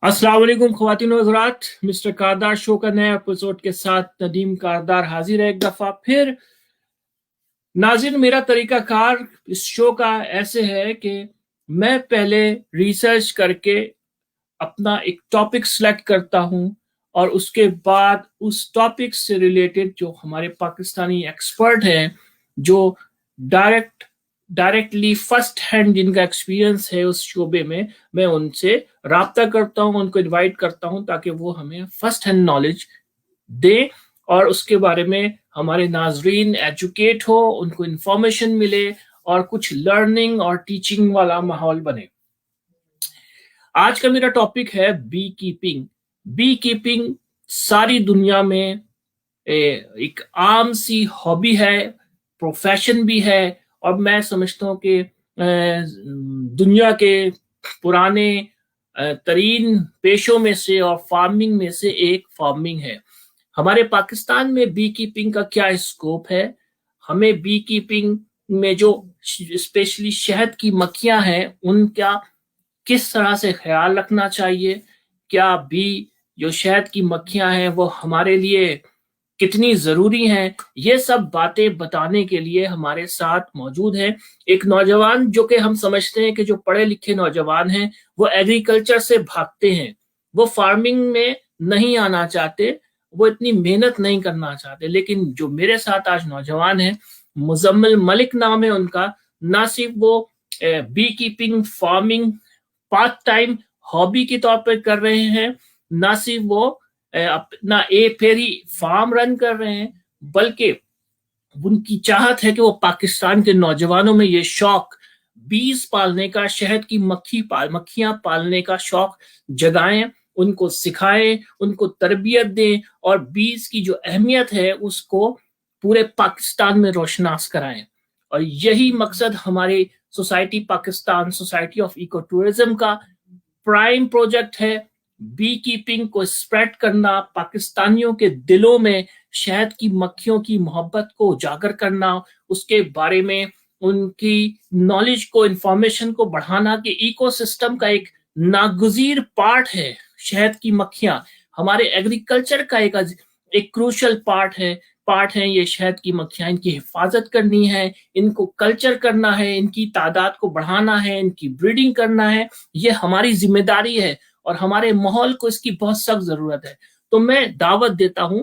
अस्सलाम वालेकुम ख्वातीन और हज़रात, मिस्टर कारदार शो का नए एपिसोड के साथ नदीम कारदार हाजिर है एक दफा फिर। नाज़रीन, मेरा तरीकाकार इस शो का ऐसे है कि मैं पहले रिसर्च करके अपना एक टॉपिक सिलेक्ट करता हूं और उसके बाद उस टॉपिक से रिलेटेड जो हमारे पाकिस्तानी एक्सपर्ट हैं, जो डायरेक्टली फर्स्ट हैंड जिनका एक्सपीरियंस है उस शोबे में, मैं उनसे राब्ता करता हूं, उनको इनवाइट करता हूं ताकि वो हमें फर्स्ट हैंड नॉलेज दे और उसके बारे में हमारे नाजरीन एजुकेट हो, उनको इंफॉर्मेशन मिले और कुछ लर्निंग और टीचिंग वाला माहौल बने। आज का मेरा टॉपिक है बी कीपिंग। बी कीपिंग सारी दुनिया में एक आम सी हॉबी है, प्रोफेशन भी है, और मैं समझता हूँ कि दुनिया के पुराने तरीन पेशों में से और फार्मिंग में से एक फार्मिंग है। हमारे पाकिस्तान में बी कीपिंग का क्या स्कोप है, हमें बी कीपिंग में जो स्पेशली शहद की मक्खियां हैं उनका किस तरह से ख्याल रखना चाहिए, क्या बी जो शहद की मक्खियां हैं वो हमारे लिए कितनी जरूरी हैं, ये सब बातें बताने के लिए हमारे साथ मौजूद है एक नौजवान जो कि हम समझते हैं कि जो पढ़े लिखे नौजवान हैं वो एग्रीकल्चर से भागते हैं, वो फार्मिंग में नहीं आना चाहते, वो इतनी मेहनत नहीं करना चाहते। लेकिन जो मेरे साथ आज नौजवान है, मुजम्मिल मलिक नाम है उनका, ना सिर्फ वो bee keeping farming part time hobby के तौर पर कर रहे हैं, ना सिर्फ वो अपना एपेरी फार्म रन कर रहे हैं, बल्कि उनकी चाहत है कि वो पाकिस्तान के नौजवानों में ये शौक बीज पालने का, शहद की मक्खियां पालने का शौक जगाएं, उनको सिखाएं, उनको तरबियत दें और बीज की जो अहमियत है उसको पूरे पाकिस्तान में रोशनास कराएं। और यही मकसद हमारे society Pakistan, society of eco tourism का प्राइम प्रोजेक्ट है। बी कीपिंग को स्प्रेड करना, पाकिस्तानियों के दिलों में शहद की मक्खियों की मोहब्बत को उजागर करना, उसके बारे में उनकी नॉलेज को, इंफॉर्मेशन को बढ़ाना कि इकोसिस्टम का एक नागुजीर पार्ट है शहद की मक्खियां, हमारे एग्रीकल्चर का एक क्रूशल पार्ट है ये शहद की मक्खियां, इनकी हिफाजत करनी है, इनको कल्चर करना है, इनकी तादाद को बढ़ाना है, इनकी ब्रीडिंग करना है, ये हमारी जिम्मेदारी है और हमारे माहौल को इसकी बहुत सख्त जरूरत है। तो मैं दावत देता हूं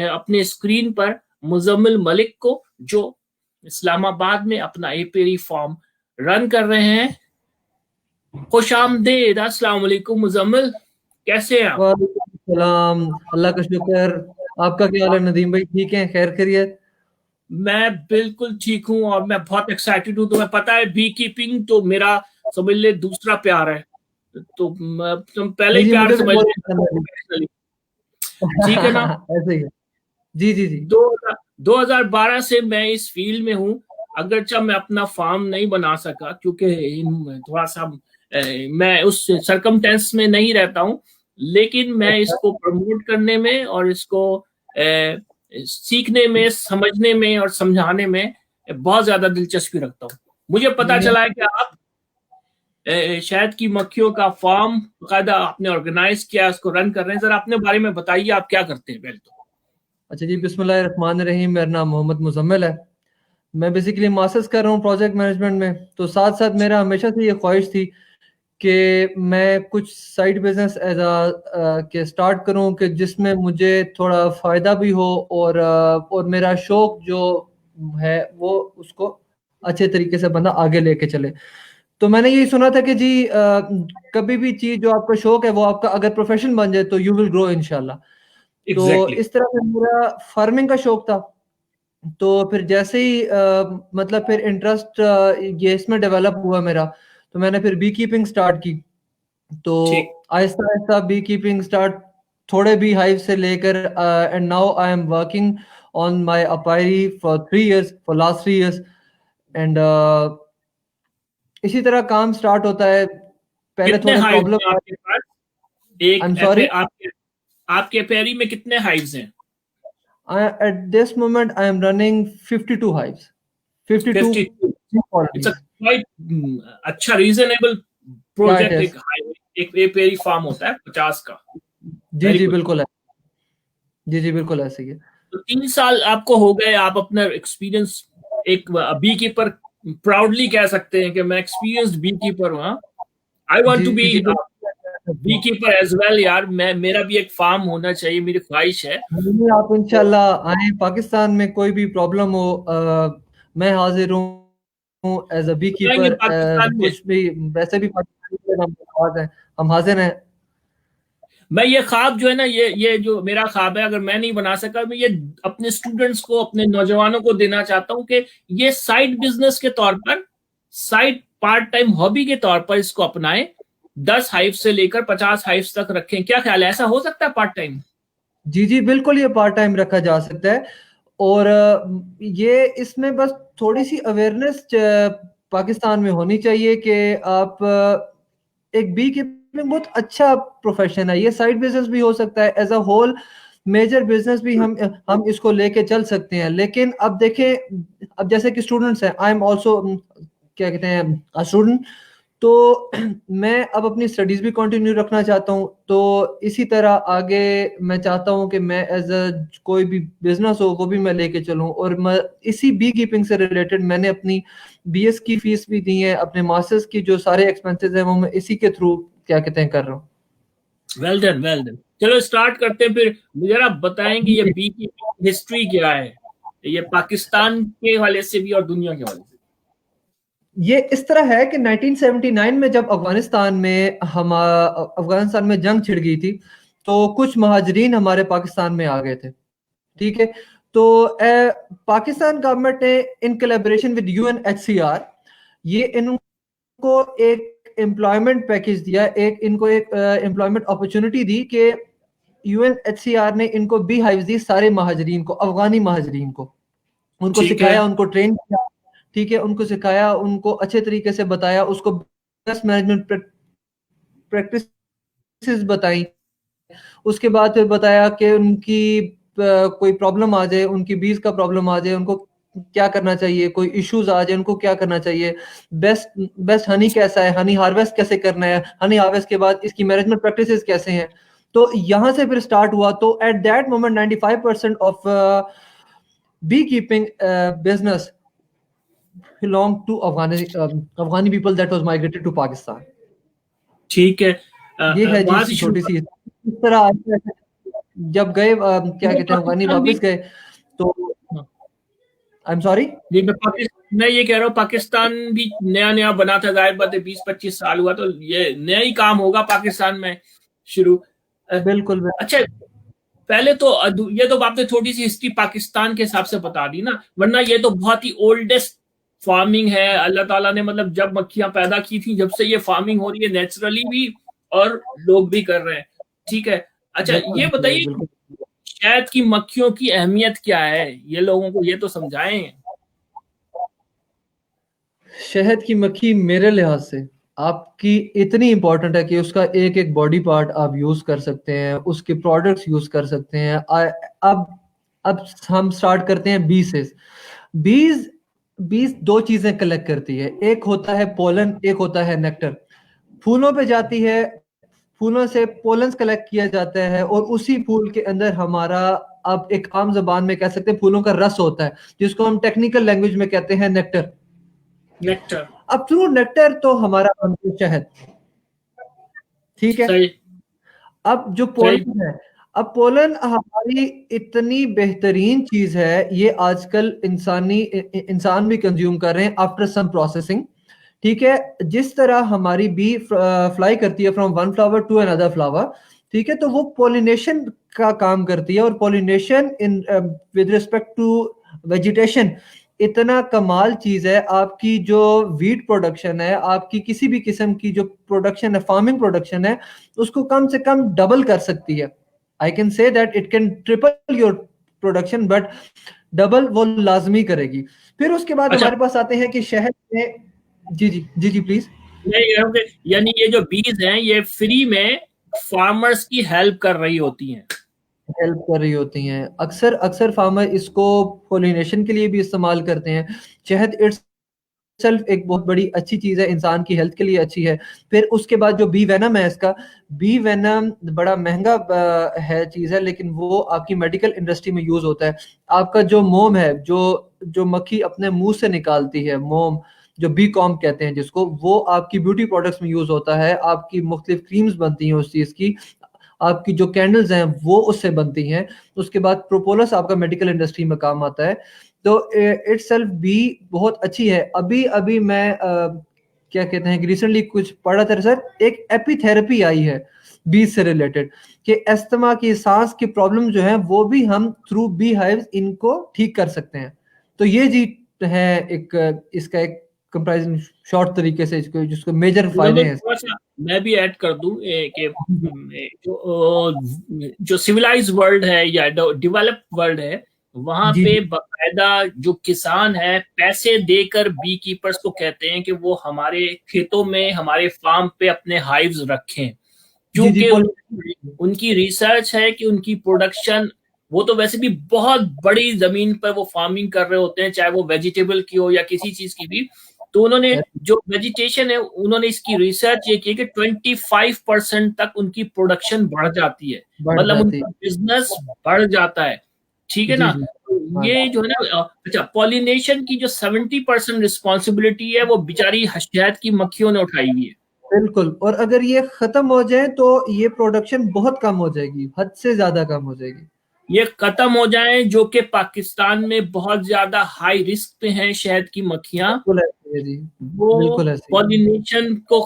अपने स्क्रीन पर मुजम्मिल मलिक को, जो इस्लामाबाद में अपना एपेरी फार्म रन कर रहे हैं। खुश आमदेद, अस्सलाम वालेकुम मुजम्मिल, कैसे हैं आप? वालेकुम सलाम। अल्लाह का शुक्र। आपका क्या हाल है नदीम भाई? ठीक है, खैर खैरियत? मैं बिल्कुल ठीक हूँ और मैं बहुत एक्साइटेड हूँ। तुम्हें पता है बी कीपिंग तो मेरा समझ ले दूसरा प्यार है, तो तुम पहले नहीं ही जी, प्यार मुझे भी समझ बहुत ले पसंद प्रोफेशनली। है। ठीक है ना? ऐसे ही है। जी जी जी। 2012 से मैं इस फील्ड में हूँ, अगरचा मैं अपना फार्म नहीं बना सका क्योंकि थोड़ा सा मैं उस सरकमटेंस में नहीं रहता हूँ, लेकिन मैं अच्छा। इसको प्रमोट करने में और इसको सीखने में, समझने में और समझाने में बहुत ज्यादा दिलचस्पी रखता हूँ। मुझे नहीं पता नहीं। चला है कि आप शहद की मक्खियों का फार्म बाकायदा आपने ऑर्गेनाइज किया, उसको रन कर रहे हैं। जरा अपने बारे में बताइए, आप क्या करते हैं पहले तो। अच्छा जी, बिस्मिल्लाहिर्रहमानिर्रहीम। मेरा नाम मोहम्मद मुजम्मिल है। मैं बेसिकली मास्टर्स कर रहा हूँ प्रोजेक्ट मैनेजमेंट में। तो साथ साथ मेरा हमेशा से ये ख्वाहिश थी कि मैं कुछ साइड बिजनेस एज के स्टार्ट करूं कि जिसमें मुझे थोड़ा फ़ायदा भी हो और मेरा शौक जो है वो उसको अच्छे तरीके से बंदा आगे लेके चले। तो मैंने यही सुना था कि जी कभी भी चीज़ जो आपका शौक है वो आपका अगर प्रोफेशन बन जाए तो यू विल ग्रो इंशाल्लाह। तो एग्जैक्टली। इस तरह से मेरा फार्मिंग का शौक था। तो फिर जैसे ही मतलब फिर इंटरेस्ट ये इसमें डेवलप हुआ मेरा, तो मैंने फिर बी कीपिंग स्टार्ट की। तो ठीक। Aahista Aahista B keeping start, थोड़े भी हाइव से लेकर and now I am working on my apiary for 3 years, for last 3 years. And इसी तरह काम स्टार्ट होता है। पहले कितने थोड़े हाइव्स प्रॉब्लम हैं आए। आपके पास? आई एक एम सॉरी। आपके आपके पेरी में कितने हाइव्स हैं? At this moment I am running 52 hives, 52 52। It's a colonies. Quite अच्छा रीजनेबल क्या इट प्रोजेक्ट, इज? एक हाइव, एक एपेरी फार्म होता है 50 का। जी वेरी जी गुड। बिल्कुल है। जी जी बिल्कुल ऐसे ही है। तो 3 साल आपको हो गए, आप अपना एक्सपीरियंस एक बी कीपर प्राउडली कह सकते हैं कि मैं एक्सपीरियंस्ड बी कीपर हूँ। आई वांट टू जी बी जी बिल्कुल। बी कीपर एज वेल यार, मैं मेरा भी एक फार्म होना चाहिए, मेरी ख्वाहिश है। नहीं, आप तो इंशाल्लाह आए पाकिस्तान में, कोई भी प्रॉब्लम हो मैं हाजिर हूँ एज अ बी जाएंगे कीपर, पाकिस्तान में। कुछ भी वैसे भी पाकिस्तान में हम हाजिर हैं। मैं ये ख्वाब जो है ना, ये जो मेरा ख्वाब है, अगर मैं नहीं बना सका, मैं ये अपने स्टूडेंट्स को, अपने नौजवानों को देना चाहता हूँ कि ये साइड बिजनेस के तौर पर, साइड पार्ट टाइम हॉबी के तौर पर इसको अपनाएं। 10 हाइव से लेकर 50 हाइव्स तक रखें। क्या ख्याल है, ऐसा हो सकता है पार्ट टाइम? जी जी बिल्कुल, ये पार्ट टाइम रखा जा सकता है। और ये इसमें बस थोड़ी सी अवेयरनेस पाकिस्तान में होनी चाहिए कि आप एक बी कीपिंग बहुत अच्छा प्रोफेशन है, ये साइड बिजनेस भी हो सकता है, as a whole major business भी हम इसको लेके चल सकते हैं। लेकिन अब देखें, अब जैसे कि स्टूडेंट्स हैं, आई एम ऑल्सो क्या कहते हैं स्टूडेंट, तो मैं अब अपनी स्टडीज भी कंटिन्यू रखना चाहता हूँ। तो इसी तरह आगे मैं चाहता हूँ कि मैं एज अ कोई भी बिजनेस हो वो भी मैं लेके चलूँ। और मैं इसी बी कीपिंग से रिलेटेड मैंने अपनी बीएस की फीस भी दी है, अपने मास्टर्स की जो सारे एक्सपेंसेस हैं वो मैं इसी के थ्रू क्या कहते हैं कर रहा हूँ। Well done, well done. चलो स्टार्ट करते हैं फिर। मुझे जरा बताएं कि ये बी की हिस्ट्री क्या है, ये पाकिस्तान के हवाले से भी और दुनिया के हवाले से। ये इस तरह है कि 1979 में जब अफगानिस्तान में जंग छिड़ गई थी, तो कुछ महाजरीन हमारे पाकिस्तान में आ गए थे। ठीक है। तो पाकिस्तान गवर्नमेंट ने इन कोलैबोरेशन विद यूएनएचसीआर ये इनको एक एम्प्लॉयमेंट पैकेज दिया, एक इनको एक एम्प्लॉयमेंट अपॉर्चुनिटी दी कि यूएनएचसीआर ने इनको बी हाइव्स दी सारे महाजरीन को, अफगानी महाजरीन को। उनको ठीक है। सिखाया, उनको ट्रेन किया। ठीक है, उनको सिखाया, उनको अच्छे तरीके से बताया, उसको बिजनेस मैनेजमेंट प्रैक्टिसेस बताई। उसके बाद फिर बताया कि उनकी कोई प्रॉब्लम आ जाए, उनकी बीज का प्रॉब्लम आ जाए, उनको क्या करना चाहिए, कोई इश्यूज आ जाए उनको क्या करना चाहिए, बेस्ट बेस्ट हनी कैसा है, हनी हार्वेस्ट कैसे करना है, हनी हार्वेस्ट के बाद इसकी मैनेजमेंट प्रैक्टिसेस कैसे हैं। तो यहाँ से फिर स्टार्ट हुआ। तो at that moment 95% of bee keeping business belong to Afghani people that was migrated to Pakistan. ठीक है। ये है जी वहां से शुरू छोटी सी इस तरह जब गए क्या मैं कहते हैं अफगानी पाकिस्तान भी, वापस गए तो आई एम सॉरी। जी मैं ये कह रहा हूँ, पाकिस्तान भी नया नया बना था, जाहिर बात है 20-25 साल हुआ, तो ये नया ही काम होगा पाकिस्तान में शुरू। अ, बिल्कुल अच्छा, पहले तो ये तो आपने थोड़ी सी हिस्ट्री पाकिस्तान के हिसाब से बता दी ना, वरना ये तो बहुत ही ओल्डेस्ट फार्मिंग है। अल्लाह ताला ने मतलब जब मक्खियां पैदा की थी, जब से ये फार्मिंग हो रही है नेचुरली भी, और लोग भी कर रहे हैं। ठीक है। अच्छा बिल्कुल ये बिल्कुल बताइए, बिल्कुल। शहद की मक्खियों की अहमियत क्या है, ये लोगों को ये तो समझाएं। शहद की मक्खी मेरे लिहाज से आपकी इतनी इंपॉर्टेंट है कि उसका एक एक बॉडी पार्ट आप यूज कर सकते हैं, उसके प्रोडक्ट्स यूज कर सकते हैं। अब अब हम स्टार्ट करते हैं बी से। बीज बीज दो चीजें कलेक्ट करती है, एक होता है पोलन, एक होता है नेक्टर। फूलों पे जाती है, फूलों से पोलन्स कलेक्ट किया जाता है, और उसी फूल के अंदर हमारा, अब एक आम जबान में कह सकते हैं, फूलों का रस होता है, जिसको हम टेक्निकल लैंग्वेज में कहते हैं नेक्टर। नेक्टर। अब थ्रू नेक्टर तो हमारा बनता है शहद। ठीक है। सही। अब जो सही। पोलन है, अब पोलन हमारी इतनी बेहतरीन चीज है, ये आजकल इंसान भी कंज्यूम कर रहे हैं आफ्टर सम प्रोसेसिंग। ठीक है। जिस तरह हमारी बी फ्लाई करती है from one flower to another flower, ठीक है, तो वो पोलिनेशन का काम करती है। और pollination in with respect to vegetation इतना कमाल चीज है। आपकी जो वीट प्रोडक्शन है, आपकी किसी भी किस्म की जो प्रोडक्शन है, फार्मिंग प्रोडक्शन है, उसको कम से कम डबल कर सकती है। I can say that it can triple your production, but double वो लाजमी करेगी। फिर उसके बाद अच्छा, हमारे पास आते हैं कि शहद में, जी जी जी जी प्लीज। मैं ये कह रहा हूं कि यानी ये जो बीज हैं ये फ्री में फार्मर्स की हेल्प कर रही होती हैं। हेल्प कर रही होती हैं। अक्सर अक्सर फार्मर इसको पोलिनेशन के लिए भी इस्तेमाल करते हैं। शहद इट्स सेल्फ एक बहुत बड़ी अच्छी चीज़ है, इंसान की हेल्थ के लिए अच्छी है। फिर उसके बाद जो बी वेनम है, इसका बी वेनम बड़ा महंगा है चीज़ है, लेकिन वो आपकी मेडिकल इंडस्ट्री में यूज़ होता है। आपका जो मोम है, जो मक्खी अपने मुंह से निकालती है, मोम जो बी कॉम कहते हैं जिसको, वो आपकी ब्यूटी प्रोडक्ट्स में यूज़ होता है। आपकी मुख्तलिफ क्रीम्स बनती हैं उस चीज़ की, आपकी जो कैंडल्स हैं वो उससे बनती हैं। उसके बाद प्रोपोलस आपका मेडिकल इंडस्ट्री में काम आता है। तो इटसेल्फ भी बहुत अच्छी है। अभी अभी मैं क्या कहते हैं कि रिसेंटली कुछ पढ़ा था सर, एक एपिथेरेपी आई है बीज से रिलेटेड, कि अस्थमा की, सांस की प्रॉब्लम जो है वो भी हम थ्रू बी हाइव्स इनको ठीक कर सकते हैं। तो ये जी है एक इसका एक कंपैरिजन शॉर्ट तरीके से, इसको जिसको मेजर फायदे हैं। थोड़ा सा मैं भी ऐड कर दूं कि जो सिविलाइज वर्ल्ड है या डेवलप्ड वर्ल्ड है, वहां जी पे जी बकायदा जो किसान है पैसे देकर बी कीपर्स को कहते हैं कि वो हमारे खेतों में, हमारे फार्म पे अपने हाइव्स रखें, जी जी क्योंकि उनकी रिसर्च है कि उनकी प्रोडक्शन, वो तो वैसे भी बहुत बड़ी जमीन पर वो फार्मिंग कर रहे होते हैं, चाहे वो वेजिटेबल की हो या किसी चीज की भी। तो उन्होंने जो वेजिटेशन है, उन्होंने इसकी रिसर्च ये की कि 25% तक उनकी प्रोडक्शन बढ़ जाती है, बढ़ मतलब जाती उनका बिजनेस बढ़ जाता है। ठीक है जी ना? जी तो हाँ ये जो है ना, अच्छा, पॉलिनेशन की जो 70% रिस्पॉन्सिबिलिटी है वो बेचारी शहद की मक्खियों ने उठाई हुई है। बिल्कुल। और अगर ये खत्म हो जाए तो ये प्रोडक्शन बहुत कम हो जाएगी, हद से ज्यादा कम हो जाएगी। ये खत्म हो जाए, जो कि पाकिस्तान में बहुत ज्यादा हाई रिस्क पे हैं शहद की मक्खियां, बिल्कुल ऐसे है जी, वो बिल्कुल ऐसे ही। पॉलिनेशन को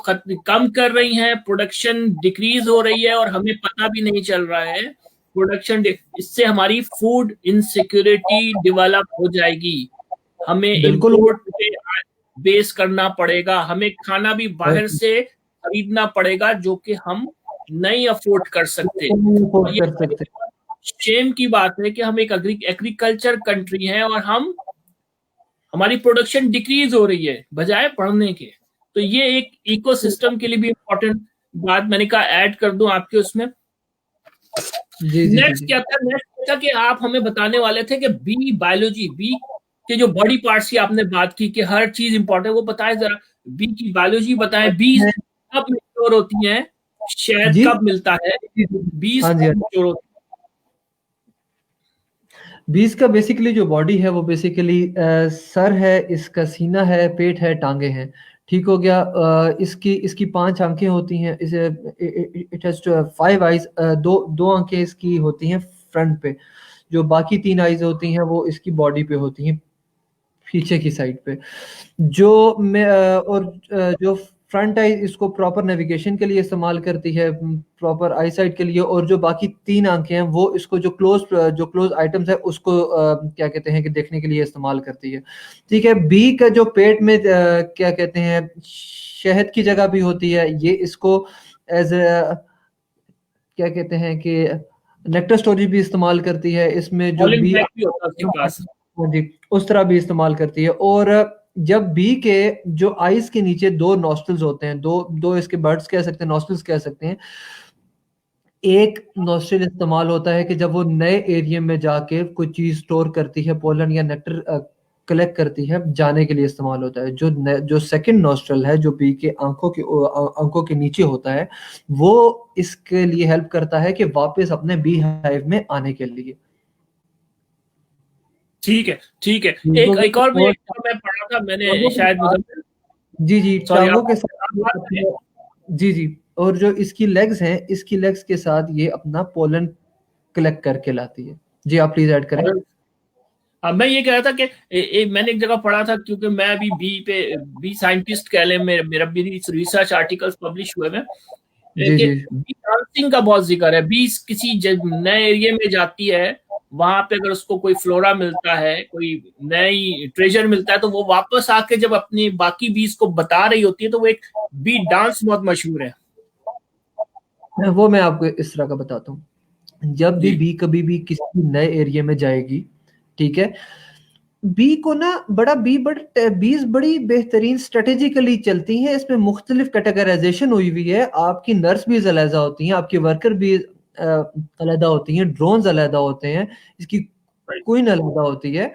कम कर रही हैं, प्रोडक्शन डिक्रीज हो रही है और हमें पता भी नहीं चल रहा है। इससे हमारी फूड इनसिक्योरिटी डेवलप हो जाएगी, हमें बिल्कुल इम्पोर्ट पे बेस करना पड़ेगा, हमें खाना भी बाहर से खरीदना पड़ेगा जो कि हम नहीं अफोर्ड कर सकते। और अफोर्ड ये कर सकते शेम की बात है कि हम एक एग्रीकल्चर कंट्री हैं और हमारी प्रोडक्शन डिक्रीज हो रही है बजाय बढ़ने के। तो ये एक इकोसिस्टम के लिए भी इम्पोर्टेंट बात मैंने कहा ऐड कर दूं आपके उसमें। जी जी जी नेक्स्ट जी। क्या था, नेक्स्ट था कि आप हमें बताने वाले थे कि बी बायोलॉजी, बी के जो बॉडी पार्ट्स की आपने बात की कि हर चीज इंपॉर्टेंट, वो बताएं जरा, बी की बायोलॉजी बताएं, बी कब मेच्योर होती है, शहद जी कब मिलता है, जी जी। बीज हाँ जी हाँ। कब मेच्योर होती बीस का बेसिकली जो बॉडी है वो बेसिकली सर है, इसका सीना है, पेट है, टांगे हैं। ठीक हो गया। इसकी इसकी 5 आंखें होती हैं। इसे इट हैज 5 आईज। दो दो आंखें इसकी होती हैं फ्रंट पे। जो बाकी 3 आईज होती हैं वो इसकी बॉडी पे होती हैं, पीछे की साइड पे। जो फ्रंट आई इसको प्रॉपर नेविगेशन के लिए इस्तेमाल करती है, प्रॉपर आई साइट के लिए। और जो बाकी 3 आंखें हैं वो इसको जो क्लोज आइटम्स है उसको क्या कहते हैं कि देखने के लिए इस्तेमाल करती है। ठीक है। बी का जो पेट में क्या कहते हैं शहद की जगह भी होती है, ये इसको एज क्या कहते हैं कि नेक्टर स्टोरेज भी इस्तेमाल करती है। इसमें है, जो कॉलिंग बी बैक भी होता है उसके पास। हाँ जी, उस तरह भी इस्तेमाल करती है। और जब बी के जो आइज के नीचे 2 नॉस्ट्रल्स होते हैं, दो दो इसके बर्ड्स कह सकते हैं, नॉस्ट्रल्स कह सकते हैं। एक नॉस्ट्रल इस्तेमाल होता है कि जब वो नए एरिया में जाके कोई चीज स्टोर करती है, पोलन या नेक्टर कलेक्ट करती है, जाने के लिए इस्तेमाल होता है। जो सेकंड नॉस्ट्रल है, जो बी के आंखों के नीचे होता है, वो इसके लिए हेल्प करता है कि वापस अपने बी हाइव में आने के लिए। ठीक है, ठीक है। एक एक और मैं पढ़ा था, मैंने शायद मुझे, जी जी, सॉरी टांगों आप के साथ आप ये बात करें। अपना जी जी। और जो इसकी लेग्स हैं, इसकी लेग्स के साथ ये अपना पोलन कलेक्ट करके लाती है। जी आप प्लीज ऐड करें। और मैं ये कह रहा था कि मैंने एक जगह पढ़ा था, क्योंकि मैं अभी बी साइंटिस्ट कह लें, मेरा भी रिसर्च आर्टिकल्स पब्लिश हुए हैं जी कि जी बी डांसिंग का बहुत जिक्र है। बी किसी नए एरिया में जाती है, वहां पे अगर उसको कोई फ्लोरा मिलता है, कोई नई ट्रेजर मिलता है, तो वो वापस आके जब अपनी बाकी बीज को बता रही होती है, तो वो एक बी डांस बहुत मशहूर है। वो मैं आपको इस तरह का बताता हूँ। जब भी जी, बी कभी भी किसी नए एरिया में जाएगी, ठीक है, बी को ना बीज बड़ी बेहतरीन स्ट्रेटेजिकली चलती हैं। इसमें मुख्तलिफ कैटेगराइजेशन हुई हुई है। आपकी नर्स बीज अलहदा होती हैं, आपकी वर्कर भी अलहदा होती हैं, ड्रोन्स अलहदा होते हैं, इसकी क्वीन अलहदा होती है।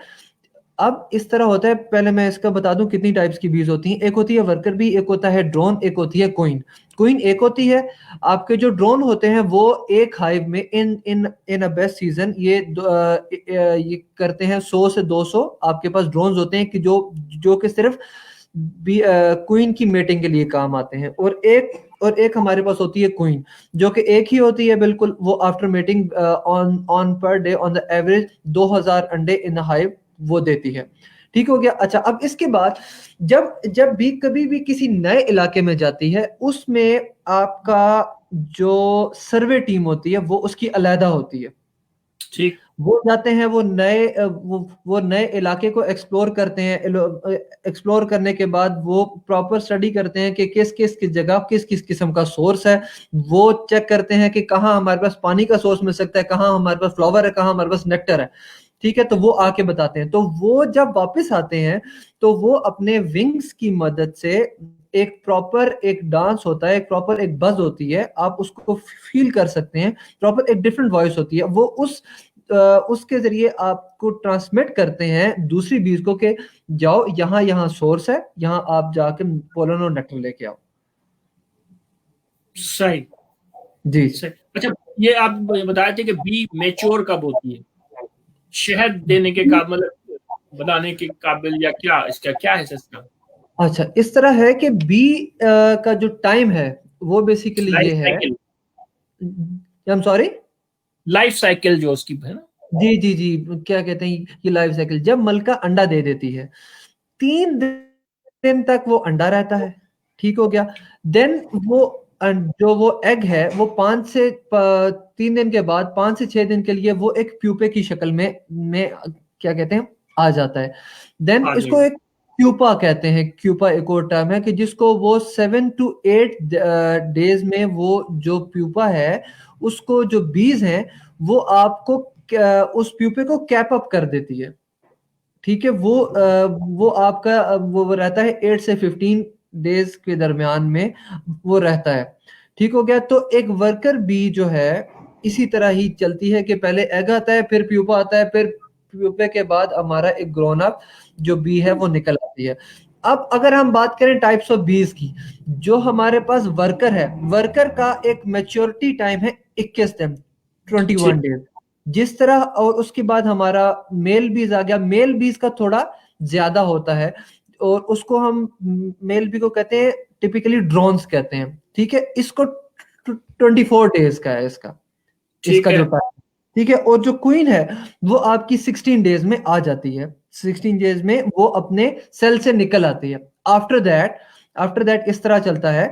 अब इस तरह होता है, पहले मैं इसका बता दूं कितनी टाइप्स की बीज होती हैं। एक होती है वर्कर बी, एक होता है ड्रोन, एक होती है क्वीन। क्वीन एक होती है। आपके जो ड्रोन होते हैं वो एक हाइव में इन इन इन अ बेस्ट सीजन ये करते हैं 100 से 200 आपके पास ड्रोन्स होते हैं कि जो कि सिर्फ क्वीन की मेटिंग के लिए काम आते हैं। और एक हमारे पास होती है क्वीन, जो कि एक ही होती है बिल्कुल। वो after mating on on per day on the average 2000 अंडे इन द हाइव वो देती है। ठीक हो गया। अच्छा, अब इसके बाद जब जब भी कभी भी किसी नए इलाके में जाती है, उसमें आपका जो सर्वे टीम होती है वो उसकी अलहदा होती है। ठीक। वो जाते हैं, वो नए इलाके को एक्सप्लोर करते हैं। एक्सप्लोर करने के बाद वो प्रॉपर स्टडी करते हैं कि किस किस जगह किस किस किस्म का सोर्स है। वो चेक करते हैं कि कहाँ हमारे पास पानी का सोर्स मिल सकता है, कहाँ हमारे पास फ्लावर है, कहाँ हमारे पास नेक्टर है। ठीक है, तो वो आके बताते हैं। तो वो जब वापस आते हैं तो वो अपने विंग्स की मदद से एक प्रॉपर एक डांस होता है, एक प्रॉपर एक बज होती है, आप उसको फील कर सकते हैं। प्रॉपर एक डिफरेंट वॉइस होती है, वो उसके जरिए आपको ट्रांसमिट करते हैं दूसरी बीज को कि जाओ यहाँ यहाँ सोर्स है, यहाँ आप जाके पोलन और नेक्टर लेके आओ। सही। जी। सही। अच्छा, ये आप बताए थे कि बी मेच्योर कब होती है, शहद देने के का मतलब बनाने के काबिल, या क्या इसका क्या है सिस्टम? अच्छा, इस तरह है कि बी का जो टाइम है वो बेसिकली लाइफ ये है। Cycle. I am sorry. Life cycle जो उसकी है ना। जी जी जी, क्या कहते हैं ये लाइफ साइकिल। जब मलका अंडा दे देती है, 3 दिन तक वो अंडा रहता है। ठीक हो गया। देन वो जो वो एग है वो 3 दिन के बाद 5 से 6 दिन के लिए वो एक प्यूपे की शक्ल में क्या कहते हैं आ जाता है। देन आ इसको जाएगी। एक क्यूपा कहते हैं। क्यूपा एक और टर्म है कि जिसको वो 7 to 8 डेज में वो जो प्यूपा है उसको जो बीज हैं वो आपको उस प्यूपे को कैप अप कर देती है। ठीक है, वो आपका वो रहता है 8 से 15 डेज के दरमियान में वो रहता है। ठीक हो गया। तो एक वर्कर बी जो है इसी तरह ही चलती है कि पहले एग आता है, फिर प्यूपा आता है, फिर प्यूपे के बाद हमारा एक ग्रोन अप जो बी है वो निकल आती है। अब अगर हम बात करें टाइप्स ऑफ बीज की, जो हमारे पास वर्कर है, वर्कर का एक मैच्योरिटी टाइम है 21 दिन, 21 डेज। जिस तरह, और उसके बाद हमारा मेल बीज आ गया। मेल बीज का थोड़ा ज्यादा होता है और उसको हम मेल बी को कहते हैं, टिपिकली ड्रोन्स कहते हैं। ठीक है, इसको 24 डेज का है इसका ठीक जो है। टाइम। ठीक है, और जो क्वीन है वो आपकी 16 डेज में आ जाती है। 16 डेज में वो अपने सेल से निकल आती है। आफ्टर दैट इस तरह चलता है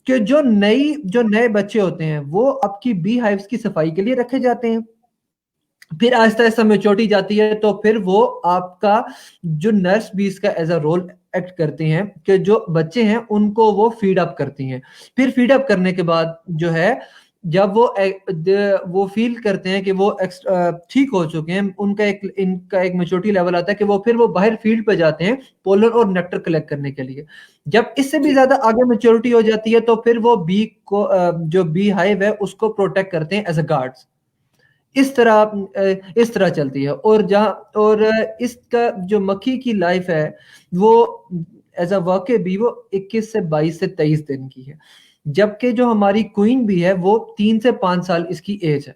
कि जो नए बच्चे होते हैं वो आपकी बी हाइव्स की सफाई के लिए रखे जाते हैं। फिर आहिस्ता आहिस्ता मेच्योरिटी जाती है तो फिर वो आपका जो नर्स भी इसका एज अ रोल एक्ट करती हैं कि जो बच्चे हैं उनको वो फीड अप करती हैं। फिर फीड अप करने के बाद जो है, जब वो फील करते हैं कि वो ठीक हो चुके हैं, इनका एक मेच्योरिटी लेवल आता है कि वो बाहर फील्ड पे जाते हैं पोलन और नेक्टर कलेक्ट करने के लिए। जब इससे भी ज्यादा आगे मेच्योरिटी हो जाती है तो फिर वो बी को जो बी हाइव है उसको प्रोटेक्ट करते हैं एज अ गार्ड्स। इस तरह चलती है। और इसका जो मक्खी की लाइफ है वो एज अ वर्कर बी वो 21 से 22 से 23 दिन की है। जबकि जो हमारी क्वीन बी है वो 3 से 5 साल इसकी एज है।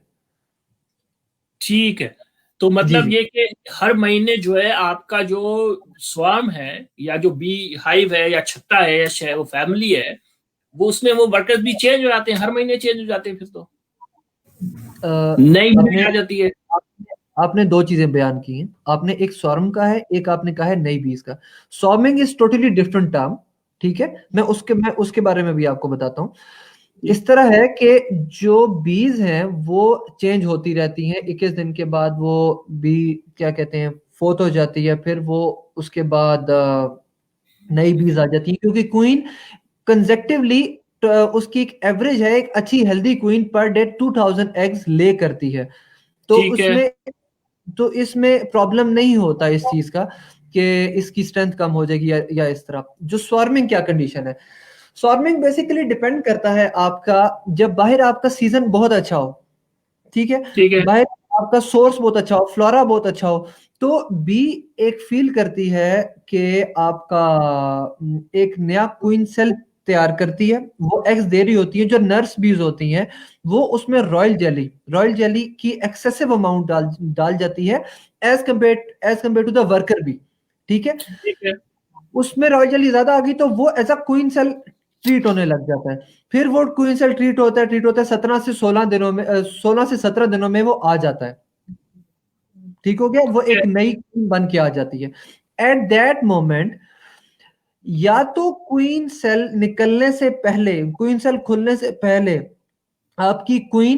ठीक है। तो जी मतलब जी। ये कि हर महीने जो है आपका जो स्वार्म है, या जो बी हाइव है, या छत्ता है, या वो फैमिली है, वो उसमें वो वर्कर्स भी चेंज हो जाते हैं, हर महीने चेंज हो जाते हैं, फिर तो अ, नई आपने बीवी आ जाती है। आपने 2 चीजें बयान की हैं। आपने एक स्वार्म का है, एक आपने कहा है नई बीज का। Swarming is totally different term. ठीक है, मैं उसके बारे में भी आपको बताता हूँ। इस तरह है कि जो बीज हैं वो चेंज होती रहती हैं। 21 दिन के बाद वो बी क्या कहते हैं फोत हो जाती है। फिर वो उसके बाद नई बीज आ जाती है, क्योंकि क्वीन कंजेक्टिवली उसकी एक एवरेज है, एक अच्छी healthy queen per day 2000 eggs ले करती है। तो ठीक है। उसमें तो इसमें प्रॉब्लम नहीं होता इस चीज का कि इसकी स्ट्रेंथ कम हो जाएगी या इस तरह। जो स्वार्मिंग क्या कंडीशन है, स्वार्मिंग बेसिकली डिपेंड करता है आपका, जब बाहर आपका सीजन बहुत अच्छा हो। ठीक है, ठीक है। बाहर आपका सोर्स बहुत अच्छा हो, फ्लोरा बहुत अच्छा हो, तो बी एक फील करती है कि आपका एक नया क्वीन सेल तैयार करती है, वो एग्स दे रही होती है। जो नर्स बीज होती हैं वो उसमें रॉयल जेली की एक्सेसिव अमाउंट डाल जाती है, as compare to the worker bee. ठीक है, ठीक है। उसमें रॉयल जेली ज्यादा आ गई तो वो as a queen cell treat होने लग जाता है। फिर वो क्वीन सेल ट्रीट होता है 17 से 16 दिनों में वो आ जाता है। ठीक हो गया, वो ठीक है। एक नई क्वीन बन के आ जाती है। एट दैट मोमेंट या तो क्वीन सेल निकलने से पहले, क्वीन सेल खुलने से पहले आपकी queen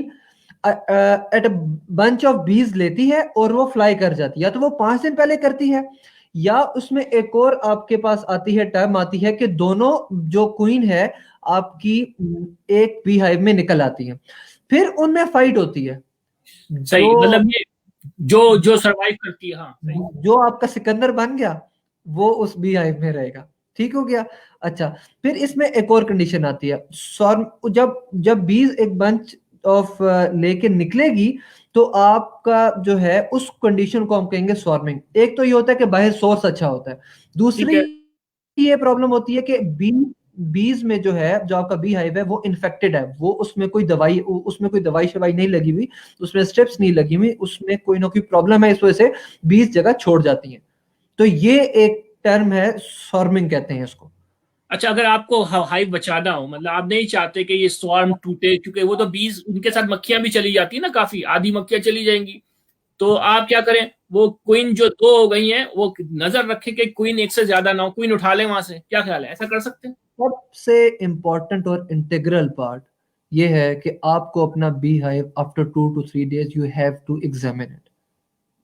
at a bunch of बीज लेती है और वो फ्लाई कर जाती है, या तो वो 5 दिन पहले करती है, या उसमें एक और आपके पास आती है, टर्म आती है कि दोनों जो क्वीन है आपकी एक बी हाइव में निकल आती है, फिर उनमें फाइट होती है। सही, जो मतलब ये जो जो सरवाइव करती है, हाँ सही। जो आपका सिकंदर बन गया वो उस बी हाइव में रहेगा। ठीक हो गया। अच्छा, फिर इसमें एक और कंडीशन आती है, स्वार्म जब जब बीज एक बंच ऑफ लेके निकलेगी तो आपका जो है उस कंडीशन को हम कहेंगे स्वार्मिंग। एक तो ये होता है कि बाहर सोर्स अच्छा होता है, ठीक दूसरी है। ये प्रॉब्लम होती है कि बीज में जो है, जो आपका बी हाइव है वो इन्फेक्टेड है, वो उसमें कोई दवाई शवाई नहीं लगी हुई, उसमें स्ट्रिप्स नहीं लगी हुई, उसमें कोई ना कोई प्रॉब्लम है, इस वजह से बीज जगह छोड़ जाती हैं। तो ये एक टर्म है, स्वार्मिंग कहते हैं इसको। अच्छा, अगर आपको हाइव बचाना हो, मतलब आप नहीं चाहते कि ये स्वार्म टूटे, क्योंकि वो तो बीज, उनके साथ मक्खियां भी चली जाती है ना, काफी आधी मक्खियां चली जाएंगी, तो आप क्या करें? वो क्वीन जो दो हो गई हैं, वो नजर रखें कि क्वीन एक से ज्यादा ना हो, क्वीन उठा ले वहां से, क्या ख्याल है, ऐसा कर सकते हैं? सबसे इंपॉर्टेंट और इंटीग्रल पार्ट ये है कि आपको अपना bee hive after 2 to 3 days you have to examine it.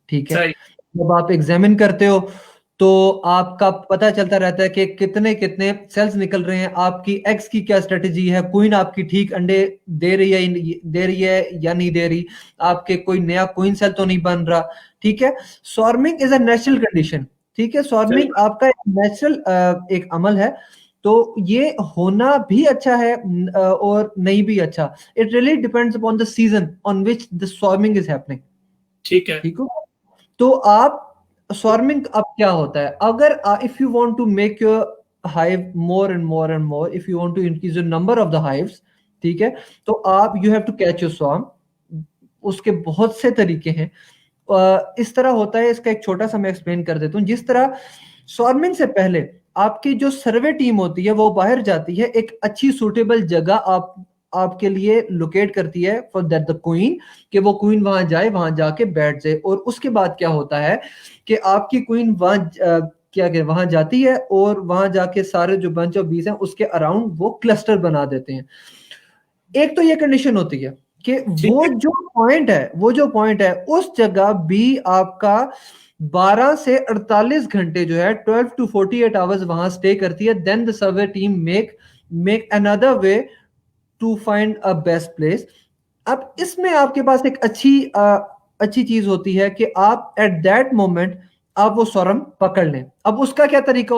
ठीक है, सही। जब आप एग्जामिन करते हो तो आपका पता चलता रहता है कि कितने कितने सेल्स निकल रहे हैं, आपकी एक्स की क्या स्ट्रेटेजी है, क्वीन आपकी ठीक अंडे दे रही है या नहीं दे रही, आपके कोई नया क्वीन सेल तो नहीं बन रहा। ठीक है, swarming is a natural condition. ठीक है, सही स्वार्मिंग बात। आपका नेचुरल एक अमल है, तो ये होना भी अच्छा है और नहीं भी अच्छा। It really depends upon the season on which the swarming is happening. ठीक है। ठीक हो, तो आप स्वार्मिंग अब क्या होता है, अगर if you want to make your hive more and more and more, if you want to increase the number of the hives, ठीक है, तो आप you have to catch your swarm. उसके बहुत से तरीके हैं। इस तरह होता है, इसका एक छोटा सा मैं एक्सप्लेन कर देता हूँ। जिस तरह स्वार्मिंग से पहले आपकी जो सर्वे टीम होती है वो बाहर जाती है, एक अच्छी सूटेबल जगह आपके लिए लोकेट करती है फॉर दैट द क्वीन, कि वो क्वीन वहां जाए, वहां जाके बैठ जाए। और उसके बाद क्या होता है कि आपकी क्वीन क्या कहते वहां जाती है और वहां जाके सारे जो बंच ऑफ बीज हैं उसके अराउंड वो क्लस्टर बना देते हैं। एक तो ये कंडीशन होती है कि ठीक है। वो जो पॉइंट है उस जगह भी आपका 12 से 48 घंटे जो है, 12 to 48 आवर्स वहां स्टे करती है। Then the survey team make another way to find a best place. अब इसमें आपके पास एक अच्छी चीज होती है कि आप एट दैट मोमेंट आप वो स्वरम पकड़ लें। अब उसका क्या तरीका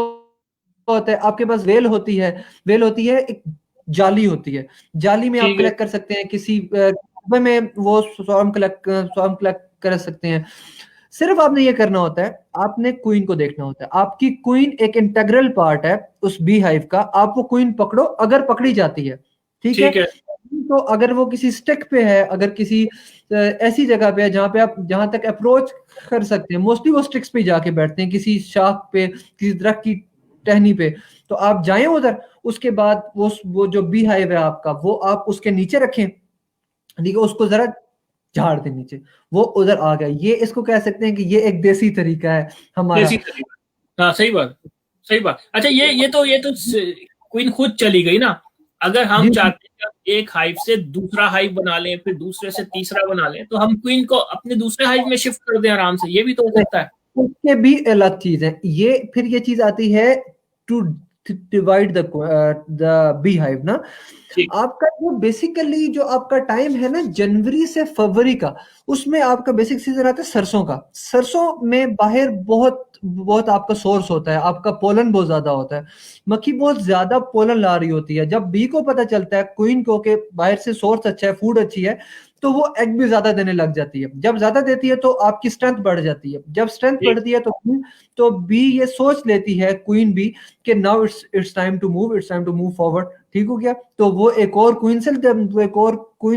होता है, आपके पास वेल होती है, एक जाली होती है, जाली में आप ठीक है। कलेक्ट कर सकते हैं, किसी डिब्बे में वो स्वार्म कलेक्ट कर सकते हैं। सिर्फ आपने ये करना होता है, आपने क्वीन को देखना होता है। आपकी क्वीन एक इंटेग्रल पार्ट है उस बी हाइव का, आप वो क्वीन पकड़ो, अगर पकड़ी जाती है, ठीक है, ठीक है। तो अगर वो किसी स्टिक पे है, अगर किसी ऐसी जगह पे है जहां पे आप जहां तक अप्रोच कर सकते हैं, मोस्टली वो स्टिक्स पे जाके बैठते हैं, किसी शाख पे, किसी दरख्त की टहनी पे, तो आप जाएं उधर। उसके बाद वो जो बी हाइव है आपका, वो आप उसके नीचे रखें, ठीक है, उसको जरा झाड़ दें नीचे, वो उधर आ गया। ये इसको कह सकते हैं कि ये एक देसी तरीका है हमारा। देसी तरीका, हाँ सही बात। सही बात। अच्छा, ये तो क्वीन खुद चली गई ना। अगर हम जी, चाहते हैं कि हम एक हाइव से दूसरा हाइव बना लें, फिर दूसरे से तीसरा बना लें, तो हम क्वीन को अपने दूसरे हाइव में शिफ्ट कर दें आराम से, ये भी तो हो सकता है। उसके भी अलग चीज है ये। फिर ये चीज आती है to divide the bee hive ना। ठीक। आपका जो बेसिकली जो आपका टाइम है ना, जनवरी से फरवरी का, उसमें आपका बेसिक सीजन आता है सरसों का। सरसों में बाहर बहुत बहुत आपका सोर्स होता है, आपका पोलन बहुत ज्यादा होता है, मक्खी बहुत ज्यादा पोलन ला रही होती है। जब बी को पता चलता है, क्वीन को, के बाहर से सोर्स अच्छा है, फूड अच्छी है, तो वो एग भी ज्यादा देने लग जाती है। जब ज्यादा देती है तो आपकी स्ट्रेंथ बढ़ जाती है। जब स्ट्रेंथ बढ़ती है तो बी ये सोच लेती है, क्वीन बी, कि now it's time to move, it's time to move forward. ठीक हो गया? तो वो एक और क्वीन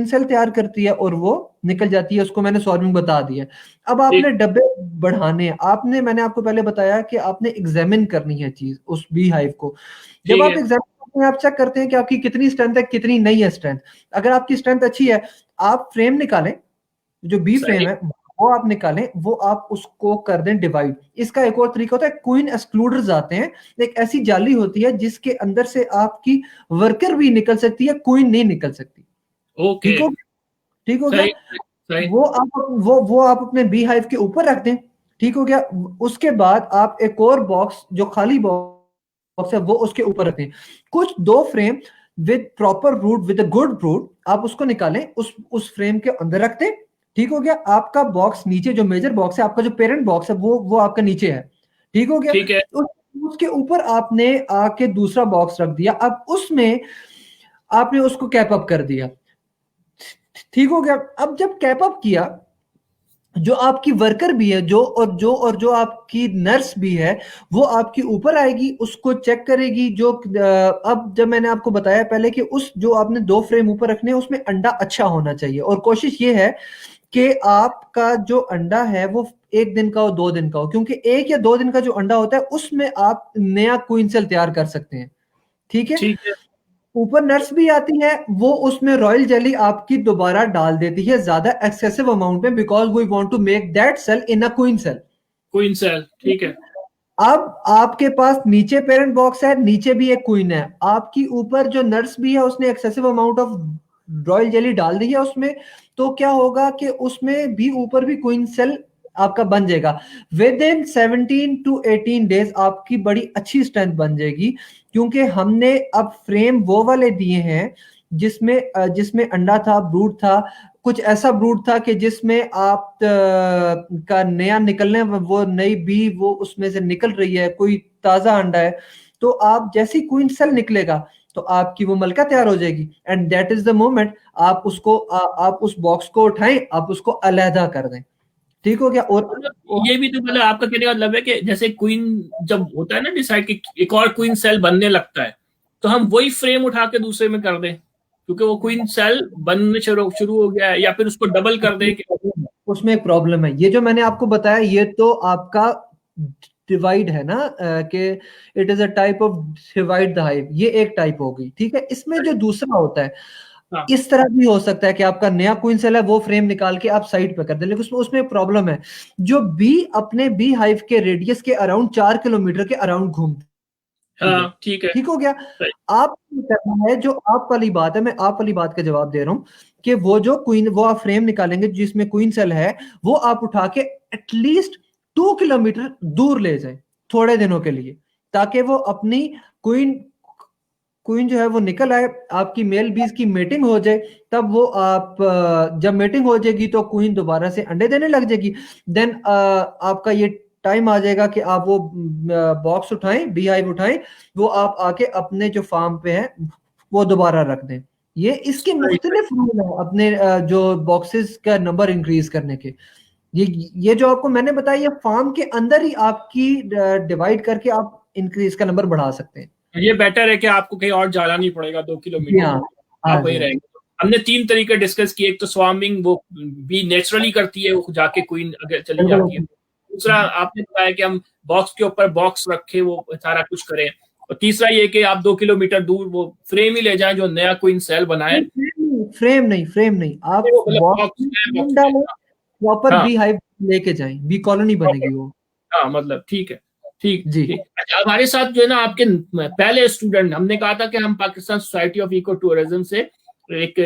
सेल तैयार करती है और वो निकल जाती है। उसको मैंने सॉल्विंग बता दी है। अब आपने डब्बे बढ़ाने हैं, मैंने आपको पहले बताया कि आपने एग्जामिन करनी है चीज, उस बी हाइव को। जब आप एग्जामिन करते हैं, आप चेक करते हैं कि आपकी कितनी स्ट्रेंथ है, कितनी नहीं है स्ट्रेंथ। अगर आपकी स्ट्रेंथ अच्छी है, आप फ्रेम निकालें, जो बी फ्रेम है वो आप निकालें, वो आप उसको कर दें डिवाइड। इसका एक और तरीका होता है, क्वीन एक्सक्लूडर्स आते हैं, एक ऐसी जाली होती है जिसके अंदर से आपकी वर्कर भी निकल सकती है, क्वीन नहीं निकल सकती। ठीक हो ठीक हो गया? वो आप अपने बी हाइव के ऊपर रख दें। ठीक हो गया? उसके बाद आप एक और बॉक्स, जो खाली बॉक्स है, वो उसके ऊपर रखें। कुछ 2 frame with proper root, with a good root, आप उसको निकालें, उस फ्रेम के अंदर रख दें। ठीक हो गया? आपका बॉक्स नीचे, जो मेजर बॉक्स है, आपका जो पेरेंट बॉक्स है, वो आपका नीचे है। ठीक हो गया? ठीक है। उसके ऊपर आपने आके दूसरा बॉक्स रख दिया। अब उसमें आपने उसको कैप अप कर दिया। ठीक हो गया? अब जब कैप अप किया, जो आपकी वर्कर भी है, जो आपकी नर्स भी है, वो आपके ऊपर आएगी, उसको चेक करेगी। अब जब मैंने आपको बताया पहले कि जो आपने 2 फ्रेम ऊपर रखने हैं, उसमें अंडा अच्छा होना चाहिए, और कोशिश ये है कि आपका जो अंडा है वो 1 दिन का हो, 2 दिन का हो, क्योंकि 1 या 2 दिन का जो अंडा होता है, उसमें आप नया क्वीन सेल तैयार कर सकते हैं। ठीक है? ऊपर नर्स भी आती है, वो उसमें रॉयल जेली आपकी दोबारा डाल देती है, ज्यादा एक्सेसिव अमाउंट में, because we want to make that cell in a queen cell. ठीक है। अब आपके पास नीचे पेरेंट बॉक्स है, नीचे भी एक क्वीन है, आपकी ऊपर जो नर्स भी है, उसने excessive amount of royal jelly डाल दी है उसमें। तो क्या होगा कि उसमें भी ऊपर भी क्वीन सेल आपका बन जाएगा। विद इन 17 to 18 डेज आपकी बड़ी अच्छी स्ट्रेंथ बन जाएगी, क्योंकि हमने अब फ्रेम वो वाले दिए हैं जिसमें अंडा था, ब्रूड था, कुछ ऐसा ब्रूड था कि जिसमें आप का नया निकलने, वो नई बी वो उसमें से निकल रही है, कोई ताजा अंडा है। तो आप जैसी क्वीन सेल निकलेगा, तो आपकी वो मलका तैयार हो जाएगी, and that is the moment आप आप उस बॉक्स को उठाएं, आप उसको अलहदा कर दें। ठीक हो गया? और ये भी तो मतलब आपका कहने का मतलब है कि जैसे क्वीन जब होता है ना डिसाइड कि एक और क्वीन सेल बनने लगता है, तो हम वही फ्रेम उठा के दूसरे में कर दें, क्योंकि वो क्वीन सेल बनने शुरू हो गया है, या फिर उसको डबल कर दें कि उसमें एक प्रॉब्लम है। ये जो मैंने आपको बताया, ये तो आपका डिवाइड है ना, कि it is a type of divide the hive, ये एक टाइप होगी। ठीक है? इसमें जो दूसरा होता है, इस तरह भी हो सकता है कि आपका नया क्वीन सेल है, वो फ्रेम निकाल के आप साइड पे कर दें, लेकिन उसमें एक प्रॉब्लम है। जो बी अपने बी हाइव के रेडियस के अराउंड 4 किलोमीटर के अराउंड घूमती है। ठीक है। ठीक हो गया? आप करना है, जो आप वाली बात है, मैं आप वाली बात का जवाब दे रहा हूं, कि वो आप फ्रेम निकालेंगे जिसमें क्वीन सेल है, वो आप उठा के एटलीस्ट 2 किलोमीटर दूर ले जाए थोड़े दिनों के लिए, ताकि वो अपनी क्वीन क्वीन जो है वो निकल आए, आपकी मेल बीज की मीटिंग हो जाए। तब वो जब मीटिंग हो जाएगी तो क्वीन दोबारा से अंडे देने लग जाएगी। देन आपका ये टाइम आ जाएगा कि आप वो बॉक्स उठाएं, बी हाइव उठाएं, वो आप आके अपने जो फार्म पे है वो दोबारा रख दें। ये इसके मुख्तलिफ रूल है अपने जो बॉक्सेस का नंबर इंक्रीज करने के। ये जो आपको मैंने बताया, ये फार्म के अंदर ही आपकी डिवाइड करके आप इंक्रीज का नंबर बढ़ा सकते हैं। ये बेटर है कि आपको कहीं और जाना नहीं पड़ेगा 2 किलोमीटर, हाँ, आप वहीं रहेंगे। हमने 3 तरीके डिस्कस किए, एक तो स्वार्मिंग, वो बी नेचुरली करती है, वो जाके क्वीन अगर चली जाती है। दूसरा आपने बताया कि हम बॉक्स के ऊपर बॉक्स रखे, वो सारा कुछ करें। और तीसरा ये कि आप 2 किलोमीटर दूर वो फ्रेम ही ले जाएं जो नया क्वीन सेल बनाए। फ्रेम नहीं, आप बॉक्स डालें, प्रॉपर बी हाइव लेके जाएं, बी कॉलोनी बनेगी वो। हाँ मतलब ठीक है। ठीक जी। ठीक। अच्छा, हमारे साथ जो है ना आपके पहले स्टूडेंट, हमने कहा था कि हम Pakistan society of eco tourism से एक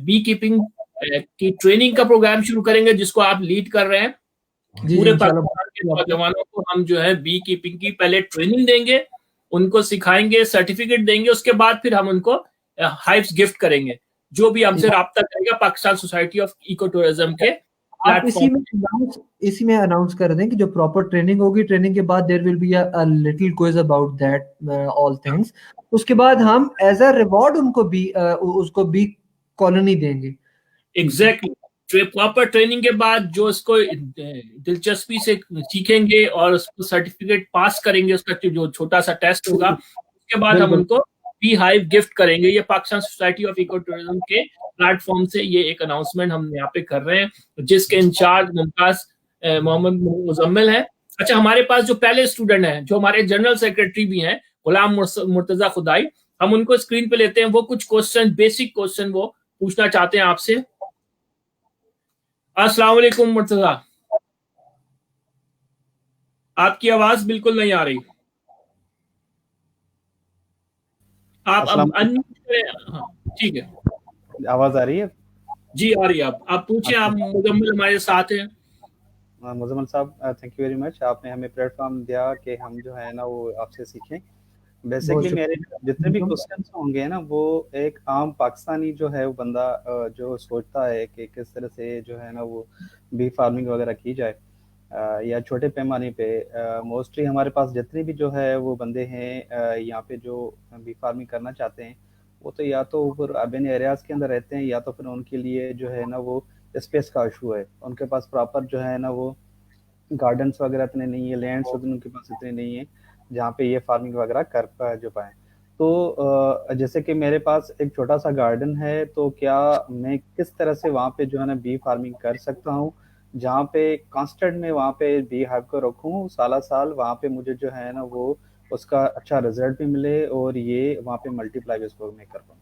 बी कीपिंग की ट्रेनिंग का प्रोग्राम शुरू करेंगे, जिसको आप लीड कर रहे हैं। पूरे पाकिस्तान के नौजवानों को हम जो है बी कीपिंग की पहले ट्रेनिंग देंगे, उनको सिखाएंगे, सर्टिफिकेट देंगे, उसके बाद फिर हम उनको हाइव्स गिफ्ट करेंगे। जो भी हमसे रब्ता करेगा Pakistan society of eco tourism के आप इसी में अनाउंस कर दें कि जो प्रॉपर ट्रेनिंग होगी, ट्रेनिंग के बाद there will be a little quiz about that all things. उसके बाद हम एज अ रिवॉर्ड उनको भी उसको बी कॉलोनी देंगे। एग्जैक्टली प्रॉपर ट्रेनिंग के बाद जो इसको दिलचस्पी से सीखेंगे और उसको सर्टिफिकेट पास करेंगे, उसका जो छोटा सा टेस्ट होगा, उसके बाद हम उनको बी हाइव गिफ्ट करेंगे। ये Pakistan society of eco tourism के प्लेटफॉर्म से ये एक अनाउंसमेंट हम यहाँ पे कर रहे हैं, जिसके इंचार्ज मुमताज मोहम्मद मुजम्मिल है। अच्छा, हमारे पास जो पहले स्टूडेंट हैं, जो हमारे जनरल सेक्रेटरी भी हैं, गुलाम मुर्तजा खुदाई, हम उनको स्क्रीन पे लेते हैं। वो कुछ क्वेश्चन, बेसिक क्वेश्चन वो पूछना चाहते हैं आपसे। अस्सलाम वालेकुम मुर्तजा, आपकी आवाज बिल्कुल नहीं आ रही। आप हाँ, ठीक है, आवाज आ रही है जी आ रही है। आप पूछिए, आप मुजम्मिल हमारे साथ हैं। मुजम्मिल साहब, थैंक यू वेरी मच, आपने हमें प्लेटफॉर्म दिया कि हम जो है ना वो आपसे सीखें। बेसिकली मेरे जितने भी क्वेश्चंस होंगे ना, वो एक आम पाकिस्तानी जो है वो बंदा जो सोचता है कि किस तरह से जो है ना वो बी फार्मिंग वगैरह की जाए या छोटे पैमाने पे। मोस्टली हमारे पास जितने भी जो है वो बंदे हैं यहाँ पे जो बी फार्मिंग करना चाहते हैं, वो तो या तो ऊपर अर्बन एरियाज के अंदर रहते हैं, या तो फिर उनके लिए जो है ना वो स्पेस का इशू है। उनके पास प्रॉपर जो है ना वो गार्डन्स वगैरह इतने नहीं है, लैंड्स उनके पास इतने नहीं है जहाँ पे ये फार्मिंग वगैरह कर जो पाए। तो जैसे कि मेरे पास एक छोटा सा गार्डन है, तो क्या मैं किस तरह से वहाँ पे जो है ना बी फार्मिंग कर सकता हूँ, जहाँ पे कांस्टेंट में वहाँ पे बी हाइव को रखूँ साला साल, वहाँ पे मुझे जो है ना वो उसका अच्छा रिजल्ट भी मिले और ये वहाँ पे मल्टीप्लाई भी उसको मैं कर पाऊँ।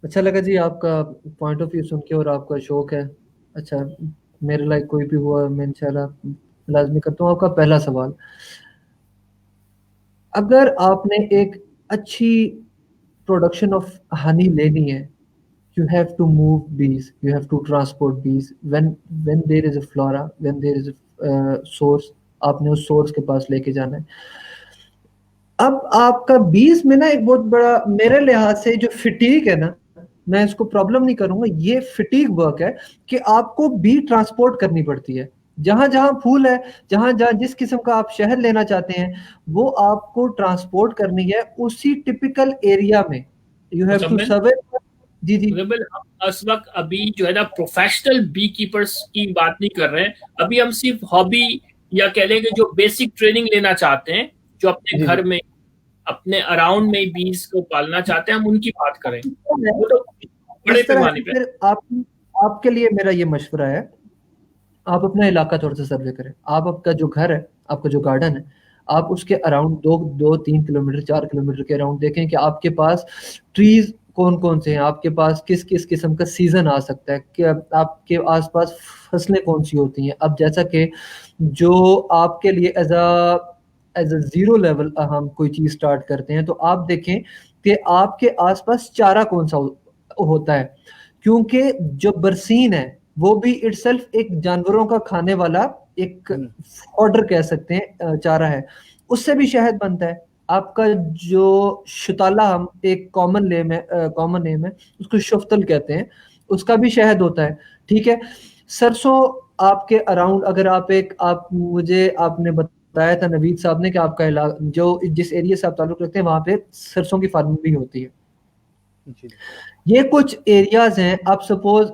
अच्छा लगा जी आपका पॉइंट ऑफ व्यू सुन के, और आपका शौक है। अच्छा, मेरे लाइक कोई भी हुआ, मैं इंशाल्लाह लाजमी करता हूँ। आपका पहला सवाल, अगर आपने एक अच्छी प्रोडक्शन ऑफ हनी लेनी है, you have to move bees, you have to transport bees when there is a flora, when there is a source, आपने उस सोर्स के पास लेके जाना है। अब आपका बीज में ना एक बहुत बड़ा मेरे लिहाज से जो फिटीक है ना, मैं इसको प्रॉब्लम नहीं करूंगा, ये फिटीक वर्क है कि आपको बी ट्रांसपोर्ट करनी पड़ती है। जहां जहां फूल है, जहां जहां जिस किस्म का आप शहद लेना चाहते हैं, वो आपको ट्रांसपोर्ट करनी है उसी टिपिकल एरिया में। यू हैव टू सर्वे। जी जी, इस वक्त अभी जो है ना प्रोफेशनल बी कीपर्स की बात नहीं कर रहे हैं, अभी हम सिर्फ हॉबी या कह लेंगे जो बेसिक ट्रेनिंग लेना चाहते हैं, जो अपने घर में अपने अराउंड में बीज को पालना चाहते हैं, हम उनकी बात करें। वो तो बड़े पैमाने पे। आपके लिए मेरा ये मशवरा है, आप अपना इलाका थोड़ा सा सर्वे करें। आप आपका जो घर है, आपका जो गार्डन है, आप उसके अराउंड 2-3 किलोमीटर 4 किलोमीटर के अराउंड देखें कि आपके पास ट्रीज कौन कौन से हैं, आपके पास किस किस किस्म का सीजन आ सकता है, कि आपके आसपास फसलें कौन सी होती हैं। अब जैसा कि जो आपके लिए एज अ जीरो लेवल हम कोई चीज स्टार्ट करते हैं, तो आप देखें कि आपके आसपास चारा कौन सा होता है, क्योंकि जो बरसीन है वो भी इटसेल्फ एक जानवरों का खाने वाला एक ऑर्डर कह सकते हैं, चारा है, उससे भी शहद बनता है। आपका जो शुताला, हम एक कॉमन नेम है, उसको शुफ्तल कहते हैं, उसका भी शहद होता है। ठीक है, सरसों आपके अराउंड, अगर आपने बताया था नवीद साहब ने कि आपका इलाका जो जिस एरिया से आप ताल्लुक रखते हैं, वहां पे सरसों की फार्मिंग भी होती है। ये कुछ एरियाज हैं। आप सपोज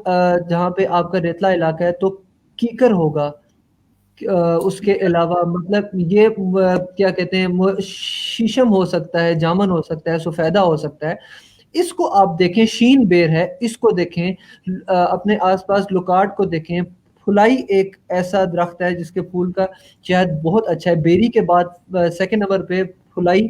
जहाँ पे आपका रेतला इलाका है, तो कीकर होगा, उसके अलावा मतलब ये क्या कहते हैं, शीशम हो सकता है, जामन हो सकता है, सफेदा हो सकता है। इसको आप देखें, शीन बेर है, इसको देखें, अपने आसपास लुकार्ड को देखें। फुलाई एक ऐसा दरख्त है जिसके फूल का शहद बहुत अच्छा है। बेरी के बाद सेकंड नंबर पे फुलाई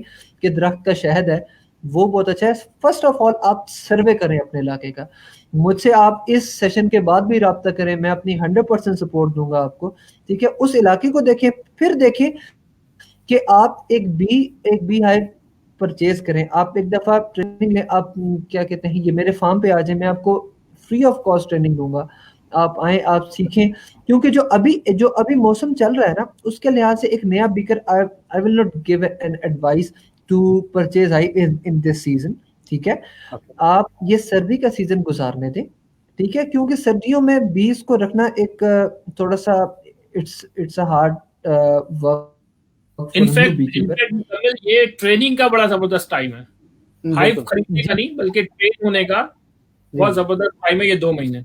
के दरख्त का शहद है, वो बहुत अच्छा है। फर्स्ट ऑफ ऑल आप सर्वे करें अपने इलाके का। मुझसे आप इस सेशन के बाद भी राब्ता करें, मैं अपनी 100% सपोर्ट दूंगा आपको। ठीक है, उस इलाके को देखें, फिर देखें कि आप एक बी हाइव परचेज करें। आप एक दफा ट्रेनिंग में, आप क्या कहते हैं, ये मेरे फार्म पे आ जाए, मैं आपको फ्री ऑफ कॉस्ट ट्रेनिंग दूंगा। आप आए, आप सीखें, क्योंकि जो अभी मौसम चल रहा है ना, उसके लिहाज से एक नया बीकर, I will not give an advice to purchase hive in this season. ठीक है, आप ये सर्दी का सीजन गुजारने दें। ठीक है, क्योंकि सर्दियों में बीज को रखना एक थोड़ा सा it's a hard work. In fact ये ट्रेनिंग का बड़ा जबरदस्त टाइम है, हाइव खरीदने का नहीं बल्कि ट्रेन होने का। बहुत जबरदस्त टाइम है ये 2 महीने।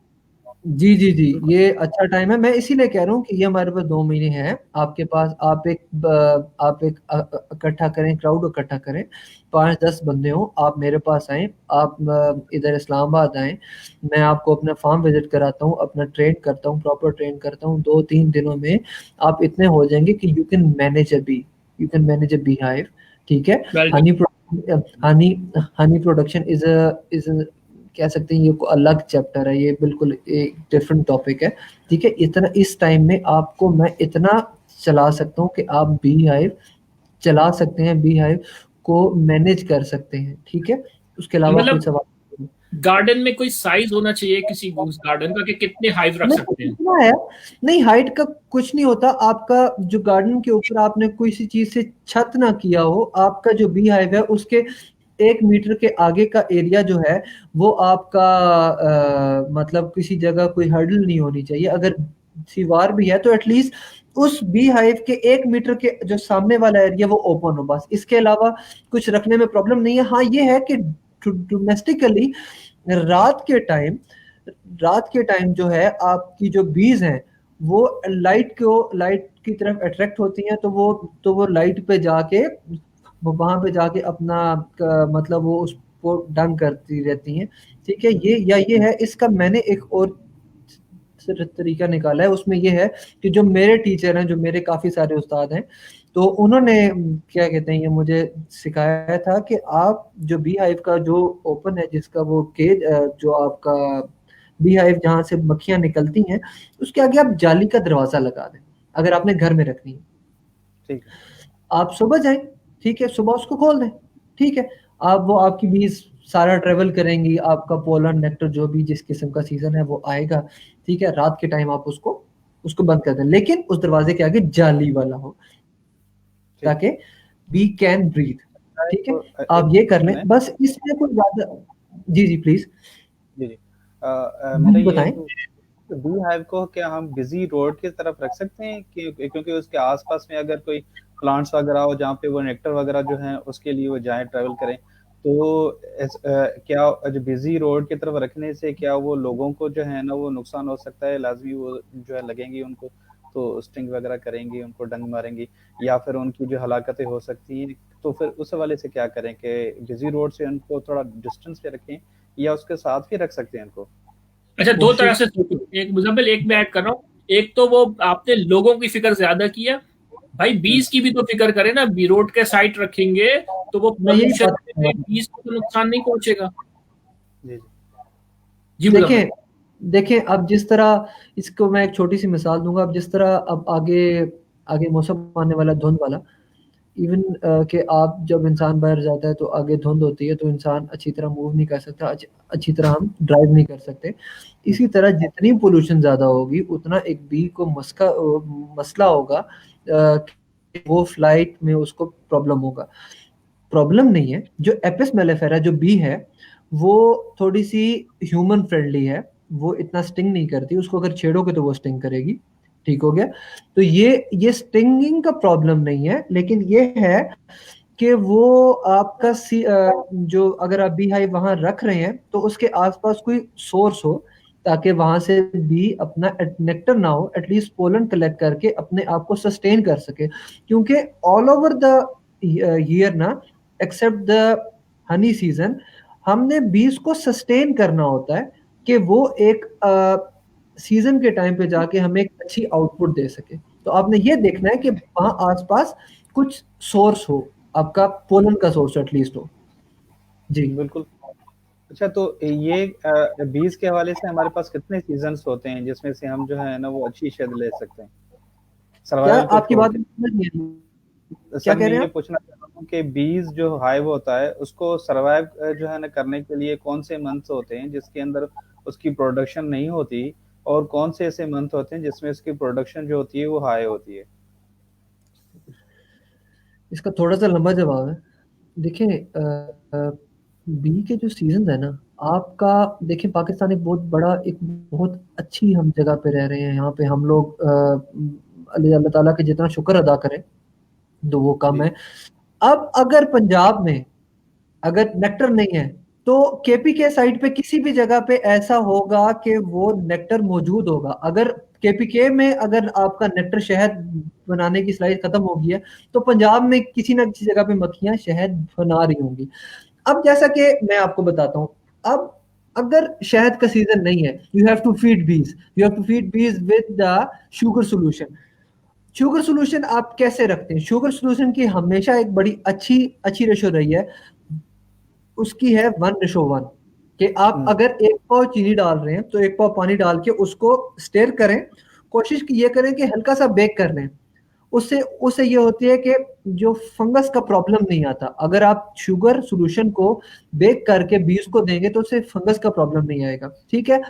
जी जी जी, ये अच्छा टाइम है। मैं इसीलिए कह रहा हूँ कि ये हमारे पास 2 महीने हैं आपके पास। आप एक इकट्ठा करें, क्राउड इकट्ठा करें, 5-10 बंदे हो, आप मेरे पास आए, आप इधर इस्लामाबाद आए, मैं आपको अपना फार्म विजिट कराता हूँ, अपना ट्रेन करता हूँ, प्रॉपर ट्रेन करता हूँ। 2-3 दिनों में आप इतने हो जाएंगे कि you can manage a bee, you can manage a bee hive. ठीक है। Well done. Honey honey honey production is कह सकते हैं ये को अलग चैप्टर है, ये बिल्कुल एक डिफरेंट टॉपिक है। ठीक है। इतना इस टाइम में आपको मैं इतना चला सकता हूँ कि आप बी हाइव चला सकते हैं, बी हाइव को मैनेज कर सकते हैं। ठीक है। उसके अलावा कोई मतलब सवाल गार्डन में कोई साइज होना चाहिए किसी उस गार्डन का कि कितने हाइव रख नहीं, सकते हैं? इतना है नहीं, हाइट का कुछ नहीं होता। आपका जो गार्डन के ऊपर आपने कोई सी चीज से छत ना किया हो, आपका जो बी हाइव है उसके 1 मीटर के आगे का एरिया जो है वो आपका मतलब किसी जगह कोई हर्डल नहीं होनी चाहिए। अगर दीवार भी है तो एटलीस्ट उस बी हाइव के 1 मीटर के जो सामने वाला एरिया वो ओपन हो, बस। इसके अलावा कुछ रखने में प्रॉब्लम नहीं है। हाँ, ये है कि डोमेस्टिकली रात के टाइम रात के टाइम जो है आपकी जो बीज हैं वो लाइट की तरफ अट्रैक्ट होती हैं, तो वो लाइट पे जाके वो वहां पे जाके अपना मतलब वो उसको डंग करती रहती हैं। ठीक है। ये है इसका। मैंने एक और तरीका निकाला है, उसमें ये है कि जो मेरे टीचर हैं, जो मेरे काफी सारे उस्ताद हैं, तो उन्होंने क्या कहते हैं ये मुझे सिखाया था कि आप जो बी हाइव का जो ओपन है, जिसका वो केज जो आपका बी हाइव जहाँ से मक्खियां निकलती हैं, उसके आगे आप जाली का दरवाजा लगा दें, अगर आपने घर में रखनी है। ठीक है। आप सुबह जाएं, ठीक है, सुबह उसको खोल दें। ठीक है। आप वो आपकी बीज सारा ट्रेवल करेंगी, आपका पोलन नेक्टर जो भी जिस किस्म का सीजन है वो आएगा। ठीक है। रात के टाइम आप उसको उसको बंद कर दें, लेकिन उस दरवाजे के आगे जाली वाला हो, ठीक ताकि बी कैन ब्रीथ। है। ठीक है। तो एक आप ये कर लें, क्वेश्चन है। बस इसमें कोई ज्यादा। जी जी प्लीज। जी जी। मेरा ये है बताएं। कि बी हाइव को क्या हम बिजी रोड की तरफ रख सकते हैं कि क्योंकि उसके आसपास में अगर कोई प्लांट्स वगैरह हो जहाँ पे वो नेक्टर वगैरह जो है उसके लिए वो जाए ट्रैवल करें, तो क्या जो बिजी रोड की तरफ रखने से क्या वो लोगों को जो है ना वो नुकसान हो सकता है? लाजमी वो जो है लगेंगी उनको, तो स्टिंग वगैरह करेंगी, उनको डंग मारेंगी, या फिर उनकी जो हलाकतें हो सकती हैं। तो फिर उस हवाले से क्या करें कि बिजी रोड से उनको थोड़ा डिस्टेंस पे रखें या उसके साथ भी रख सकते हैं उनको? अच्छा, 2 तरह कोशिश। से सोचो। एक मुजम्मिल, एक मैं ऐड कर रहा हूँ। एक तो वो आपने लोगों की फिक्र ज्यादा किया, भाई हम्म, बीस की भी तो फिक्र करें ना। बी रोड के साइड रखेंगे तो वो मैं यही पॉल्यूशन बात कर रहा में हूँ। बीस को तो नुकसान नहीं पहुंचेगा। जी जी। जी मुजम्मिल। देखें देखें, अब जिस तरह इसको मैं एक छोटी सी मिसाल दूंगा। अब जिस तरह अब आगे आगे मौसम आने वाला धुंध वाला, इवन कि आप जब इंसान बाहर जाता है तो आगे धुंध होती है, तो इंसान अच्छी तरह मूव नहीं कर सकता, अच्छी तरह हम ड्राइव नहीं कर सकते। इसी तरह जितनी पोल्यूशन ज़्यादा होगी उतना एक बी को मसला होगा, कि वो फ्लाइट में उसको प्रॉब्लम होगा। प्रॉब्लम नहीं है। जो एपिस मेलिफेरा जो बी है वो थोड़ी सी ह्यूमन फ्रेंडली है, वो इतना स्टिंग नहीं करती। उसको अगर छेड़ोगे तो वो स्टिंग करेगी। ठीक हो गया। तो ये स्टिंगिंग का प्रॉब्लम नहीं है, लेकिन ये है कि वो आपका जो अगर आप बी हाइव वहां रख रहे हैं तो उसके आसपास कोई सोर्स हो, ताकि वहां से बी अपना नेक्टर ना हो, एटलीस्ट पोलन कलेक्ट करके अपने आप को सस्टेन कर सके। क्योंकि ऑल ओवर द ईयर ना, एक्सेप्ट द हनी सीजन, हमने बीज को सस्टेन करना होता है कि वो एक सीजन के टाइम पे जाके हमें एक अच्छी आउटपुट दे सके। तो आपने ये देखना है कि वहां आसपास कुछ सोर्स हो, आपका पोलन का सोर्स एटलीस्ट हो। जी। बिल्कुल। अच्छा, तो ये बीज के हवाले से हमारे पास कितने सीजन्स होते हैं जिसमें से हम जो है ना वो अच्छी शहद ले सकते हैं, क्या सर्वाइवल को आपकी छोड़ बात के? समझ नहीं आई? क्या सर, कह मैं रहे हैं ये आप? पूछना चाह रहा हूँ कि बीज जो हाइव होता है उसको सरवाइव जो है ना करने के लिए कौन से मंथ्स होते हैं जिसके अंदर उसकी प्रोडक्शन नहीं होती, और कौन से ऐसे मंथ होते हैं जिसमें उसकी प्रोडक्शन जो होती है वो हाई होती है? इसका थोड़ा सा लंबा जवाब है। देखिए, बी के जो सीजन है ना, आपका देखिए पाकिस्तान एक बहुत बड़ा, एक बहुत अच्छी हम जगह पे रह रहे हैं। यहाँ पे हम लोग अल्लाह अल्लाह ताला के जितना शुक्र अदा करें तो वो कम जी है। अब अगर पंजाब में अगर नेक्टर नहीं है, तो केपीके साइट पे किसी भी जगह पे ऐसा होगा कि वो नेक्टर मौजूद होगा। अगर केपीके में अगर आपका नेक्टर शहद बनाने की सलाहियत खत्म हो गई है, तो पंजाब में किसी ना किसी जगह पे मक्खियां शहद बना रही होंगी। अब जैसा कि मैं आपको बताता हूँ, अब अगर शहद का सीजन नहीं है, यू हैव टू फीड बीज, यू हैव टू फीड बीज with the sugar solution. Sugar solution आप कैसे रखते हैं? शुगर सोल्यूशन की हमेशा एक बड़ी अच्छी रेशो रही है, उसकी है 1:1 कि आप अगर 1 पाव चीनी डाल रहे हैं तो 1 पाव पानी डाल के उसको स्टेर करें, कोशिश ये करें कि हल्का सा बेक कर लें। उससे उससे ये होती है कि जो फंगस का प्रॉब्लम नहीं आता। अगर आप शुगर सोल्यूशन को बेक करके बीज को देंगे तो उससे फंगस का प्रॉब्लम नहीं आएगा, ठीक है।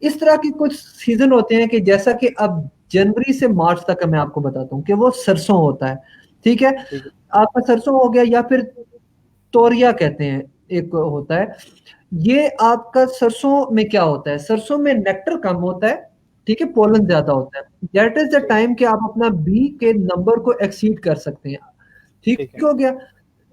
इस तरह के कुछ सीजन होते हैं कि जैसा कि अब जनवरी से मार्च तक का मैं आपको बताता हूँ कि वो सरसों होता है, ठीक है। आपका सरसों हो गया, या फिर तोरिया कहते हैं एक होता है। ये आपका सरसों में क्या होता है, सरसों में नेक्टर कम होता है, ठीक है, पोलन ज्यादा होता है। दैट इज द टाइम कि आप अपना बी के नंबर को एक्सीड कर सकते हैं, ठीक हो गया।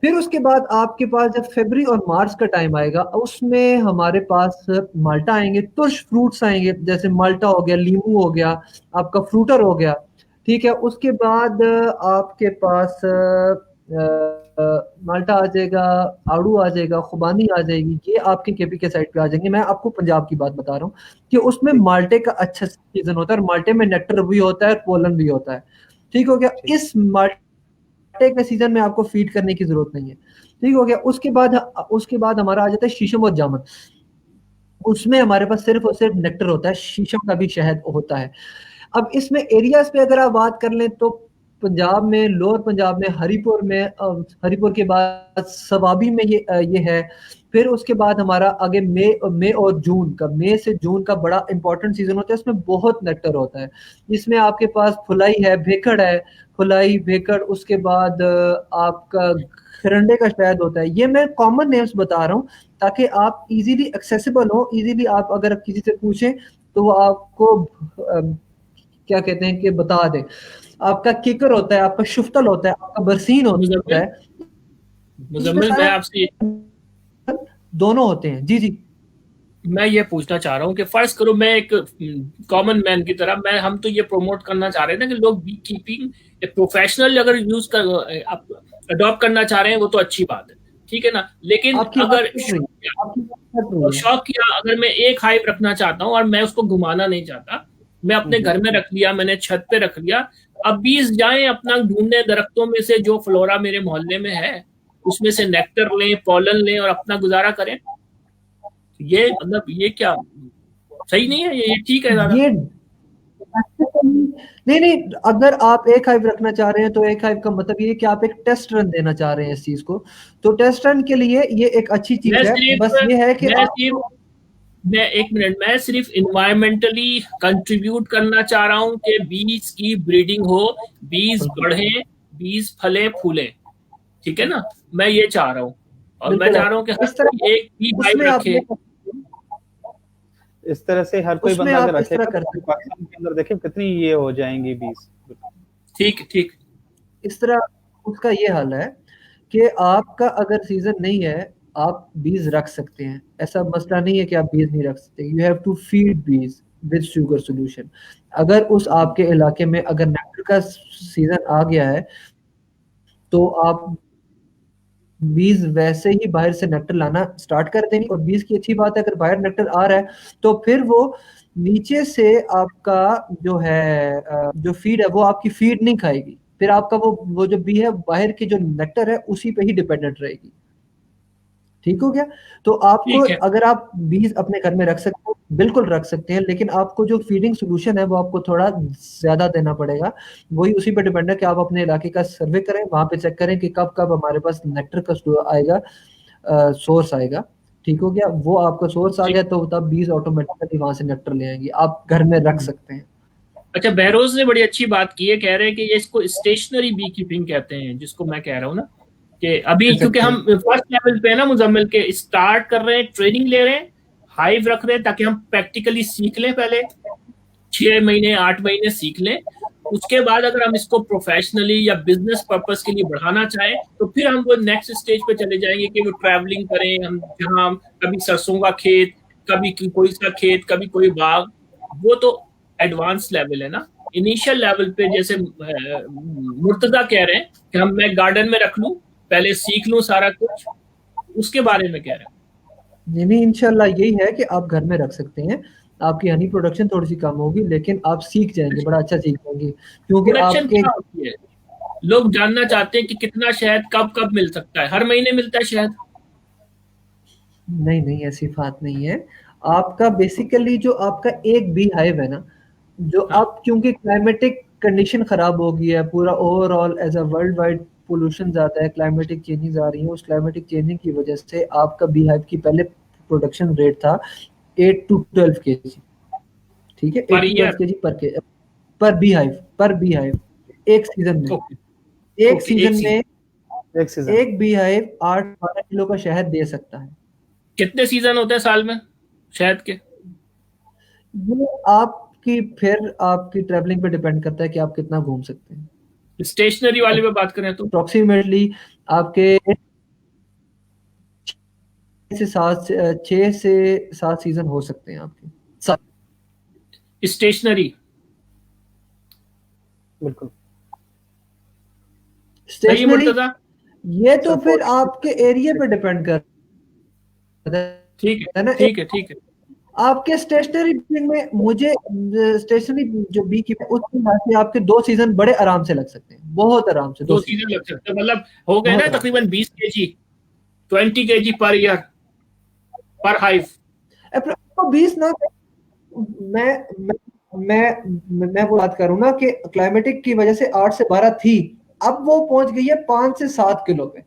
फिर उसके बाद आपके पास जब फरवरी और मार्च का टाइम आएगा, उसमें हमारे पास माल्टा आएंगे, तुर्श फ्रूट्स आएंगे, जैसे माल्टा हो गया, लीमू हो गया, आपका फ्रूटर हो गया, ठीक है। उसके बाद आपके पास माल्टा आ जाएगा, आड़ू आ जाएगा, खुबानी आ जाएगी, ये आपके केपी के साइड पे आ जाएंगे। मैं आपको पंजाब की बात बता रहा हूँ कि उसमें माल्टे का अच्छा सीजन होता है, और माल्टे में नेक्टर भी होता है, पोलन भी होता है, ठीक हो गया। इस माल्टे के सीजन में आपको फीड करने की जरूरत नहीं है, ठीक हो गया। उसके बाद हमारा आ जाता है शीशम और जामुन। उसमें हमारे पास सिर्फ और सिर्फ नेक्टर होता है, शीशम का भी शहद होता है। अब इसमें एरियाज पे अगर आप बात कर लें तो पंजाब में, लोअर पंजाब में, हरिपुर में, हरिपुर के बाद सवाबी में ये है। फिर उसके बाद हमारा आगे मई और जून का, मई से जून का बड़ा इंपॉर्टेंट सीजन होता है, इसमें बहुत नेक्टर होता है। इसमें आपके पास फुलाई है, भेकड़ है, फुलाई भेकड़, उसके बाद आपका खरंडे का शहद होता है। ये मैं कॉमन नेम्स बता रहा हूँ ताकि आप इजीली एक्सेसिबल हो, इजीली आप अगर किसी से पूछें तो वो आपको क्या कहते हैं कि बता दे। आपका किकर होता है, आपका शुफ्तल होता है, आपका बरसीन होता है। मुजम्मिल, मैं आपसे दोनों होते हैं। जी जी, मैं ये पूछना चाह रहा हूँ कि फर्ज करो मैं एक कॉमन मैन की तरह, हम तो ये प्रमोट करना चाह रहे थे कि लोग बी कीपिंग एक प्रोफेशनल अगर यूज कर अडॉप्ट करना चाह रहे हैं, वो तो अच्छी बात है, ठीक है ना। लेकिन अगर शौक किया, अगर मैं एक हाइव रखना चाहता हूँ और मैं उसको घुमाना नहीं चाहता, मैं अपने घर में रख लिया, मैंने छत पे रख लिया, अब बीज जाएं अपना ढूंढने दरख्तों में से जो फ्लोरा मेरे मोहल्ले में है, उसमें से नेक्टर लें, पॉलन लें और अपना गुजारा करें। ये मतलब ये क्या सही नहीं है? ये ठीक है दादा? ये नहीं, अगर आप एक हाइव रखना चाह रहे हैं तो एक हाइव का मतलब ये कि आप एक टेस्ट रन देना चाह रहे हैं इस चीज को, तो टेस्ट रन के लिए ये एक अच्छी चीज है। बस ये है कि मैं एक मिनट, मैं सिर्फ इन्वायरमेंटली कंट्रीब्यूट करना चाह रहा हूँ कि बीज की ब्रीडिंग हो, बीज बढ़े, बीज फले फूले, ठीक है ना। मैं ये चाह रहा हूँ, और मैं चाह रहा हूँ कि हर कोई एक ही हाइव रखे। इस तरह से हर कोई बंदा अगर रखेगा तो पाकिस्तान के अंदर देखिए कितनी ये हो जाएंगी बीज। ठीक इस तरह उसका ये हाल है कि आपका अगर सीजन नहीं है, आप बीज रख सकते हैं, ऐसा मसला नहीं है कि आप बीज नहीं रख सकते। यू हैव टू फीड बीज विद शुगर सोल्यूशन। अगर उस आपके इलाके में अगर नेक्टर का सीजन आ गया है तो आप बीज वैसे ही बाहर से नेक्टर लाना स्टार्ट कर देंगे। और बीज की अच्छी बात है, अगर बाहर नेक्टर आ रहा है तो फिर वो नीचे से आपका जो है जो फीड है वो आपकी फीड नहीं खाएगी, फिर आपका वो जो बी है बाहर की जो नेक्टर है उसी पे ही डिपेंडेंट रहेगी, ठीक हो गया। तो आपको अगर आप बीज अपने घर में रख सकते हो, बिल्कुल रख सकते हैं, लेकिन आपको जो फीडिंग सोल्यूशन है वो आपको थोड़ा ज्यादा देना पड़ेगा। वही उसी पे डिपेंड है कि आप अपने इलाके का सर्वे करें, वहां पे चेक करें कि कब कब हमारे पास नेक्टर का आएगा, सोर्स आएगा, ठीक हो गया। वो आपका सोर्स आ गया तो तब बीज ऑटोमेटिकली वहां से नेक्टर ले आएंगे, आप घर में रख सकते हैं। अच्छा, बहरोज ने बड़ी अच्छी बात की है, कह रहे हैं कि ये इसको स्टेशनरी बी कीपिंग कहते हैं, जिसको मैं कह रहा हूँ ना कि अभी क्योंकि हम फर्स्ट लेवल पे है ना मुजम्मिल के, स्टार्ट कर रहे हैं, ट्रेनिंग ले रहे हैं, हाइव रख रहे हैं ताकि हम प्रैक्टिकली सीख लें, पहले 6 महीने 8 महीने सीख लें, उसके बाद अगर हम इसको प्रोफेशनली या बिजनेस पर्पस के लिए बढ़ाना चाहें तो फिर हम वो नेक्स्ट स्टेज पे चले जाएंगे कि वो ट्रैवलिंग करें, हम जहाँ हम कभी सरसों का खेत, कभी कोई सा खेत, कभी कोई बाग, वो तो एडवांस लेवल है ना। इनिशियल लेवल पे जैसे मुर्तजा कह रहे हैं कि मैं गार्डन में रख लूं, पहले सीख लूं सारा कुछ, उसके बारे में कह रहे हैं। नहीं, इंशाल्लाह यही है कि आप घर में रख सकते हैं, आपकी हनी प्रोडक्शन थोड़ी सी कम होगी लेकिन आप सीख जाएंगे, बड़ा अच्छा सीख जाएंगे, क्योंकि प्रोडक्शन आपके क्या होती है? लोग जानना चाहते हैं कि कितना शहद कब कब मिल सकता है, हर महीने मिलता है शहद? नहीं नहीं, ऐसी बात नहीं है। आपका बेसिकली जो आपका एक बी हाइव है ना, जो हाँ। अब क्योंकि क्लाइमेटिक कंडीशन खराब हो गई है, पूरा overall as a world wide pollution ज़्यादा है, क्लाइमेटिक चेंजेस आ रही हैं, उस क्लाइमेटिक चेंजिंग की वजह से आपका बी हाइव की पहले प्रोडक्शन रेट था 8 to 12 kg, ठीक है, 8 पर to 12 ईयर? kg पर बी हाइव एक सीजन में। ओके एक ओके, एक सीजन में एक सीजन एक बी हाइव 8-12 किलो का शहद दे सकता है। कितने सीजन होते हैं साल में शहद के? ये आपकी फिर आपकी ट्रैवलिंग पे डिपेंड करता है कि आप कितना घूम सकते हैं। स्टेशनरी वाले पे बात करें तो अप्रोक्सीमेटली आपके 6 से 7 सीजन हो सकते हैं आपके साथ। स्टेशनरी? बिल्कुल सही है स्टेशनरी मुर्तजा? ये तो फिर सपोर्ट आपके एरिया पे डिपेंड करता ठीक है ना। है ठीक है ठीक है। आपके स्टेशनरी में मुझे स्टेशनरी जो बी की उसके हिसाब से आपके 2 सीजन बड़े आराम से लग सकते हैं, बहुत आराम से 2 दो सीजन सीजन लग सकते हैं, मतलब हो गए बहुत ना आराम। तकरीबन 20 kg, 20 kg पर ईयर, पर हाइव। तो 20 ना, मैं मैं मैं वो बात करूँ ना कि क्लाइमेटिक की वजह से 8 से 12 थी, अब वो पहुंच गई है 5 से 7 किलो पे।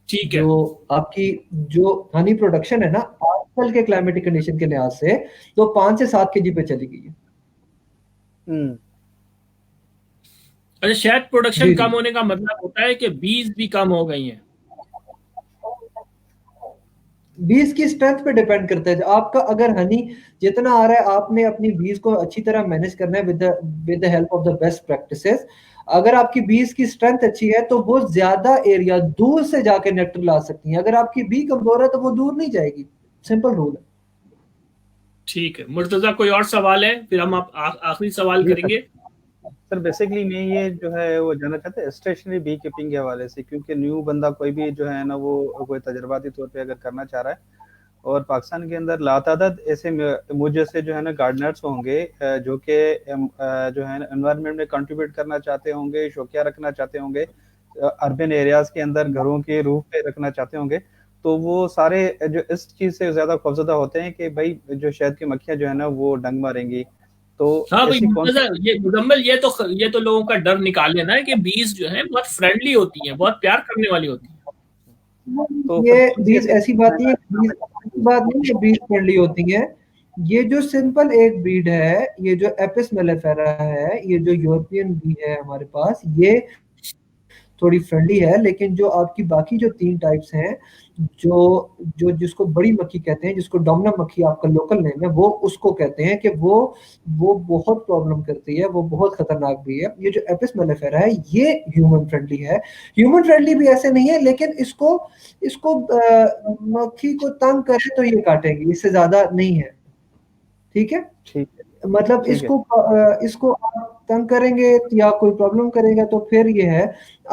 ठीक है। जो आपकी जो हनी प्रोडक्शन है ना आजकल के क्लाइमेटिक कंडीशन के लिहाज से, तो 5 से 7 केजी पे चली गई है। अच्छा, शहद प्रोडक्शन जी जी। कम होने का मतलब होता है कि बीज भी कम हो गई हैं? बीज की स्ट्रेंथ पे डिपेंड करता है। आपका अगर हनी जितना आ रहा है, आपने अपनी बीज को अच्छी तरह मैनेज करना है with the help of the best practices. अगर आपकी बीज की स्ट्रेंथ अच्छी है तो वो ज्यादा एरिया दूर से जाके नेक्टर ला सकती हैं। अगर आपकी बी कमजोर है तो वो दूर नहीं जाएगी, सिंपल रूल है। ठीक है मुर्तजा, कोई और सवाल है? फिर हम आखिरी सवाल जी करेंगे। सर, बेसिकली मैं ये जो है वो जानना चाहते हैं स्टेशनरी बी कीपिंग के हवाले से, क्योंकि न्यू बंदा कोई भी जो है ना वो कोई तजर्बाती तौर पे अगर करना चाह रहा है, और पाकिस्तान के अंदर लातादाद ऐसे मुझ जैसे जो है ना गार्डनर्स होंगे जो कि जो है ना एनवायरनमेंट में कंट्रीब्यूट करना चाहते होंगे, शौकिया रखना चाहते होंगे, अर्बन एरियाज के अंदर घरों के रूफ पे रखना चाहते होंगे, तो वो सारे जो इस चीज से ज्यादा खौफजदा होते हैं कि भाई जो शहद की मक्खियां जो है ना वो डंग मारेंगी। तो हाँ भाई ऐसी कौन मुर्तजा, सी ये मुजम्मिल, ये तो लोगों का डर निकाल लेना है कि बीज जो है बहुत फ्रेंडली होती हैं, बहुत प्यार करने वाली होती हैं। तो फिर ये कौन सी बीज ऐसी ऐसी बात नहीं है, बीज ऐसी बात नहीं है बीज फ्रेंडली होती है। ये जो सिंपल एक ब्रीड है, ये जो एपिस मेलिफेरा है, ये जो यूरोपियन बी है हमारे पास, ये थोड़ी फ्रेंडली है। लेकिन जो आपकी बाकी जो 3 टाइप्स हैं, जो जो जिसको बड़ी मक्खी कहते हैं, जिसको डोमिना मक्खी आपका लोकल नेम है, वो उसको कहते हैं कि वो बहुत प्रॉब्लम करती है, वो बहुत खतरनाक भी है। ये जो एपिस मेलिफेरा है ये ह्यूमन फ्रेंडली है। ह्यूमन फ्रेंडली भी ऐसे नहीं है, लेकिन इसको इसको मक्खी को तंग करे तो ये काटेगी, इससे ज्यादा नहीं है, ठीक है। ठीक है, मतलब ठीक है, इसको आप तंग करेंगे या कोई प्रॉब्लम करेगा तो फिर ये है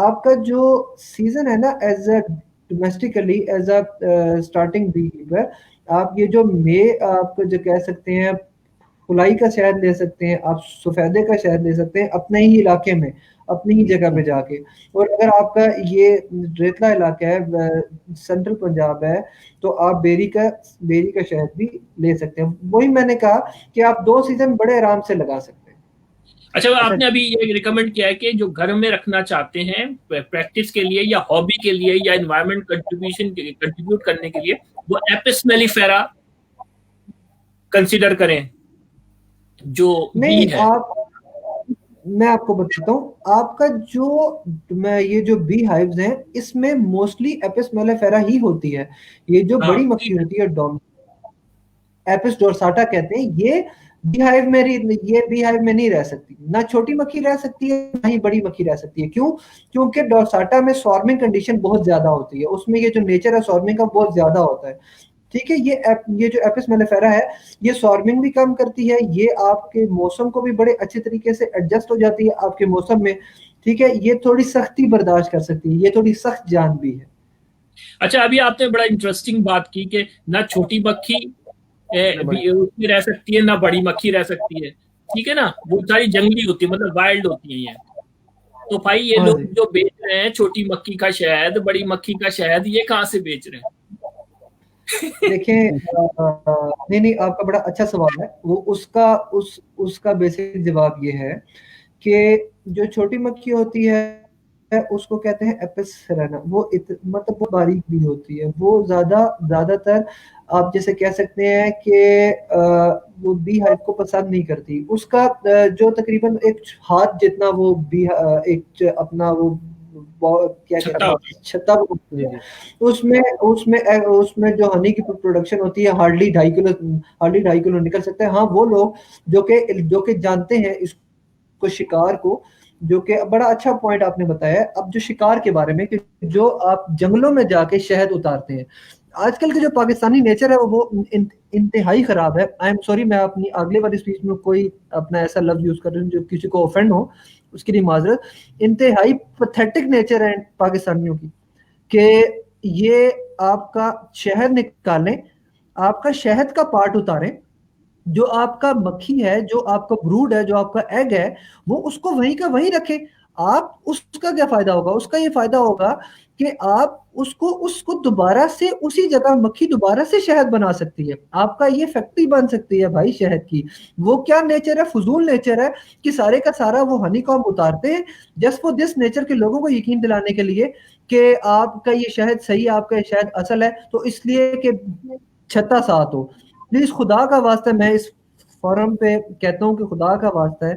आपका जो सीजन है ना, as a domestically as a starting bee keeper, आप ये जो आप जो कह सकते हैं फुलाई का शहद ले सकते हैं, आप सफेदे का शहद ले सकते हैं अपने ही इलाके में, अपनी ही जगह पे जाके। और अगर आपका ये रेतला इलाका है, सेंट्रल पंजाब है, तो आप बेरी का शहद भी ले सकते हैं। वही मैंने कहा कि आप 2 सीजन बड़े आराम से लगा सकते हैं। अच्छा, अच्छा, आपने अभी ये रिकमेंड किया है कि जो घर में रखना चाहते हैं प्रैक्टिस के लिए या हॉबी के लिए या एनवायरमेंट कंट्रीब्यूट करने के लिए, वो एपिस मेलिफेरा कंसिडर करें जो नहीं, ब्रीड है। मैं आपको बताता हूँ, आपका जो मैं ये जो बी हाइव्स हैं इसमें मोस्टली एपिस मेलिफेरा ही होती है। ये जो हाँ बड़ी मक्खी ठीक है। होती है एपिस डोरसाटा कहते हैं, ये बी हाइव में ये बी हाइव में नहीं रह सकती, ना छोटी मक्खी रह सकती है ना ही बड़ी मक्खी रह सकती है। क्यों? क्योंकि डोर्साटा में स्वार्मिंग कंडीशन बहुत ज्यादा होती है, उसमें ये जो नेचर है स्वार्मिंग का बहुत ज्यादा होता है। ठीक है, ये जो एपिस मेलिफेरा है ये स्वार्मिंग भी कम करती है, ये आपके मौसम को भी बड़े अच्छे तरीके से एडजस्ट हो जाती है आपके मौसम में। ठीक है, ये थोड़ी सख्ती बर्दाश्त कर सकती है, ये थोड़ी सख्त जान भी है। अच्छा, अभी आपने बड़ा इंटरेस्टिंग बात की कि ना छोटी मक्खी उसमें रह सकती है ना बड़ी मक्खी रह सकती है, ठीक है ना, वो सारी जंगली होती है, मतलब वाइल्ड होती है ये। तो भाई ये हाँ लोग जी। जो बेच रहे हैं छोटी मक्खी का शहद, बड़ी मक्खी का शहद, ये कहाँ से बेच रहे हैं? देखें, नहीं नहीं, आपका बड़ा अच्छा सवाल है। वो उसका बेसिक जवाब ये है कि जो छोटी मक्खी होती है उसको कहते हैं एपिस सेराना। मतलब वो बारीक भी होती है, वो ज्यादातर आप जैसे कह सकते हैं कि वो बी हाइव को पसंद नहीं करती। उसका जो तकरीबन एक हाथ जितना वो एक अपना वो क्या कहते हैं छत्ता, उसमें उसमें उसमें जो हनी की प्रोडक्शन होती है हार्डली 2.5 किलो निकल सकता है। हाँ, वो लोग जो कि जानते हैं इसको शिकार को, जो कि बड़ा अच्छा पॉइंट आपने बताया। अब जो शिकार के बारे में कि जो आप जंगलों में जाके शहद उतारते हैं, आजकल के जो पाकिस्तानी नेचर है वो इंतहाई खराब है। आई एम सॉरी, मैं अपनी अगले वाली स्पीच में कोई अपना ऐसा लफ्ज यूज कर रही हूँ जो किसी को ऑफेंड हो, उसके लिए माजरत। इंतहाई पैथेटिक नेचर है पाकिस्तानियों की कि ये आपका शहद निकालें, आपका शहद का पार्ट उतारें, जो आपका मक्खी है, जो आपका ब्रूड है, जो आपका एग है, वो उसको वहीं का वहीं रखें। आप उसका क्या फायदा होगा? उसका ये फायदा होगा कि आप उसको उसको दोबारा से उसी जगह मक्खी दोबारा से शहद बना सकती है, आपका ये फैक्ट्री बन सकती है भाई शहद की। वो क्या नेचर है, फजूल नेचर है कि सारे का सारा वो हनी कॉम्ब उतारते हैं जस्ट फॉर दिस नेचर के लोगों को यकीन दिलाने के लिए कि आपका ये शहद सही है, आपका ये शहद असल है, तो इसलिए कि छत्ता साथ हो। प्लीज खुदा का वास्ता, मैं इस फोरम पे कहता हूँ कि खुदा का वास्ता है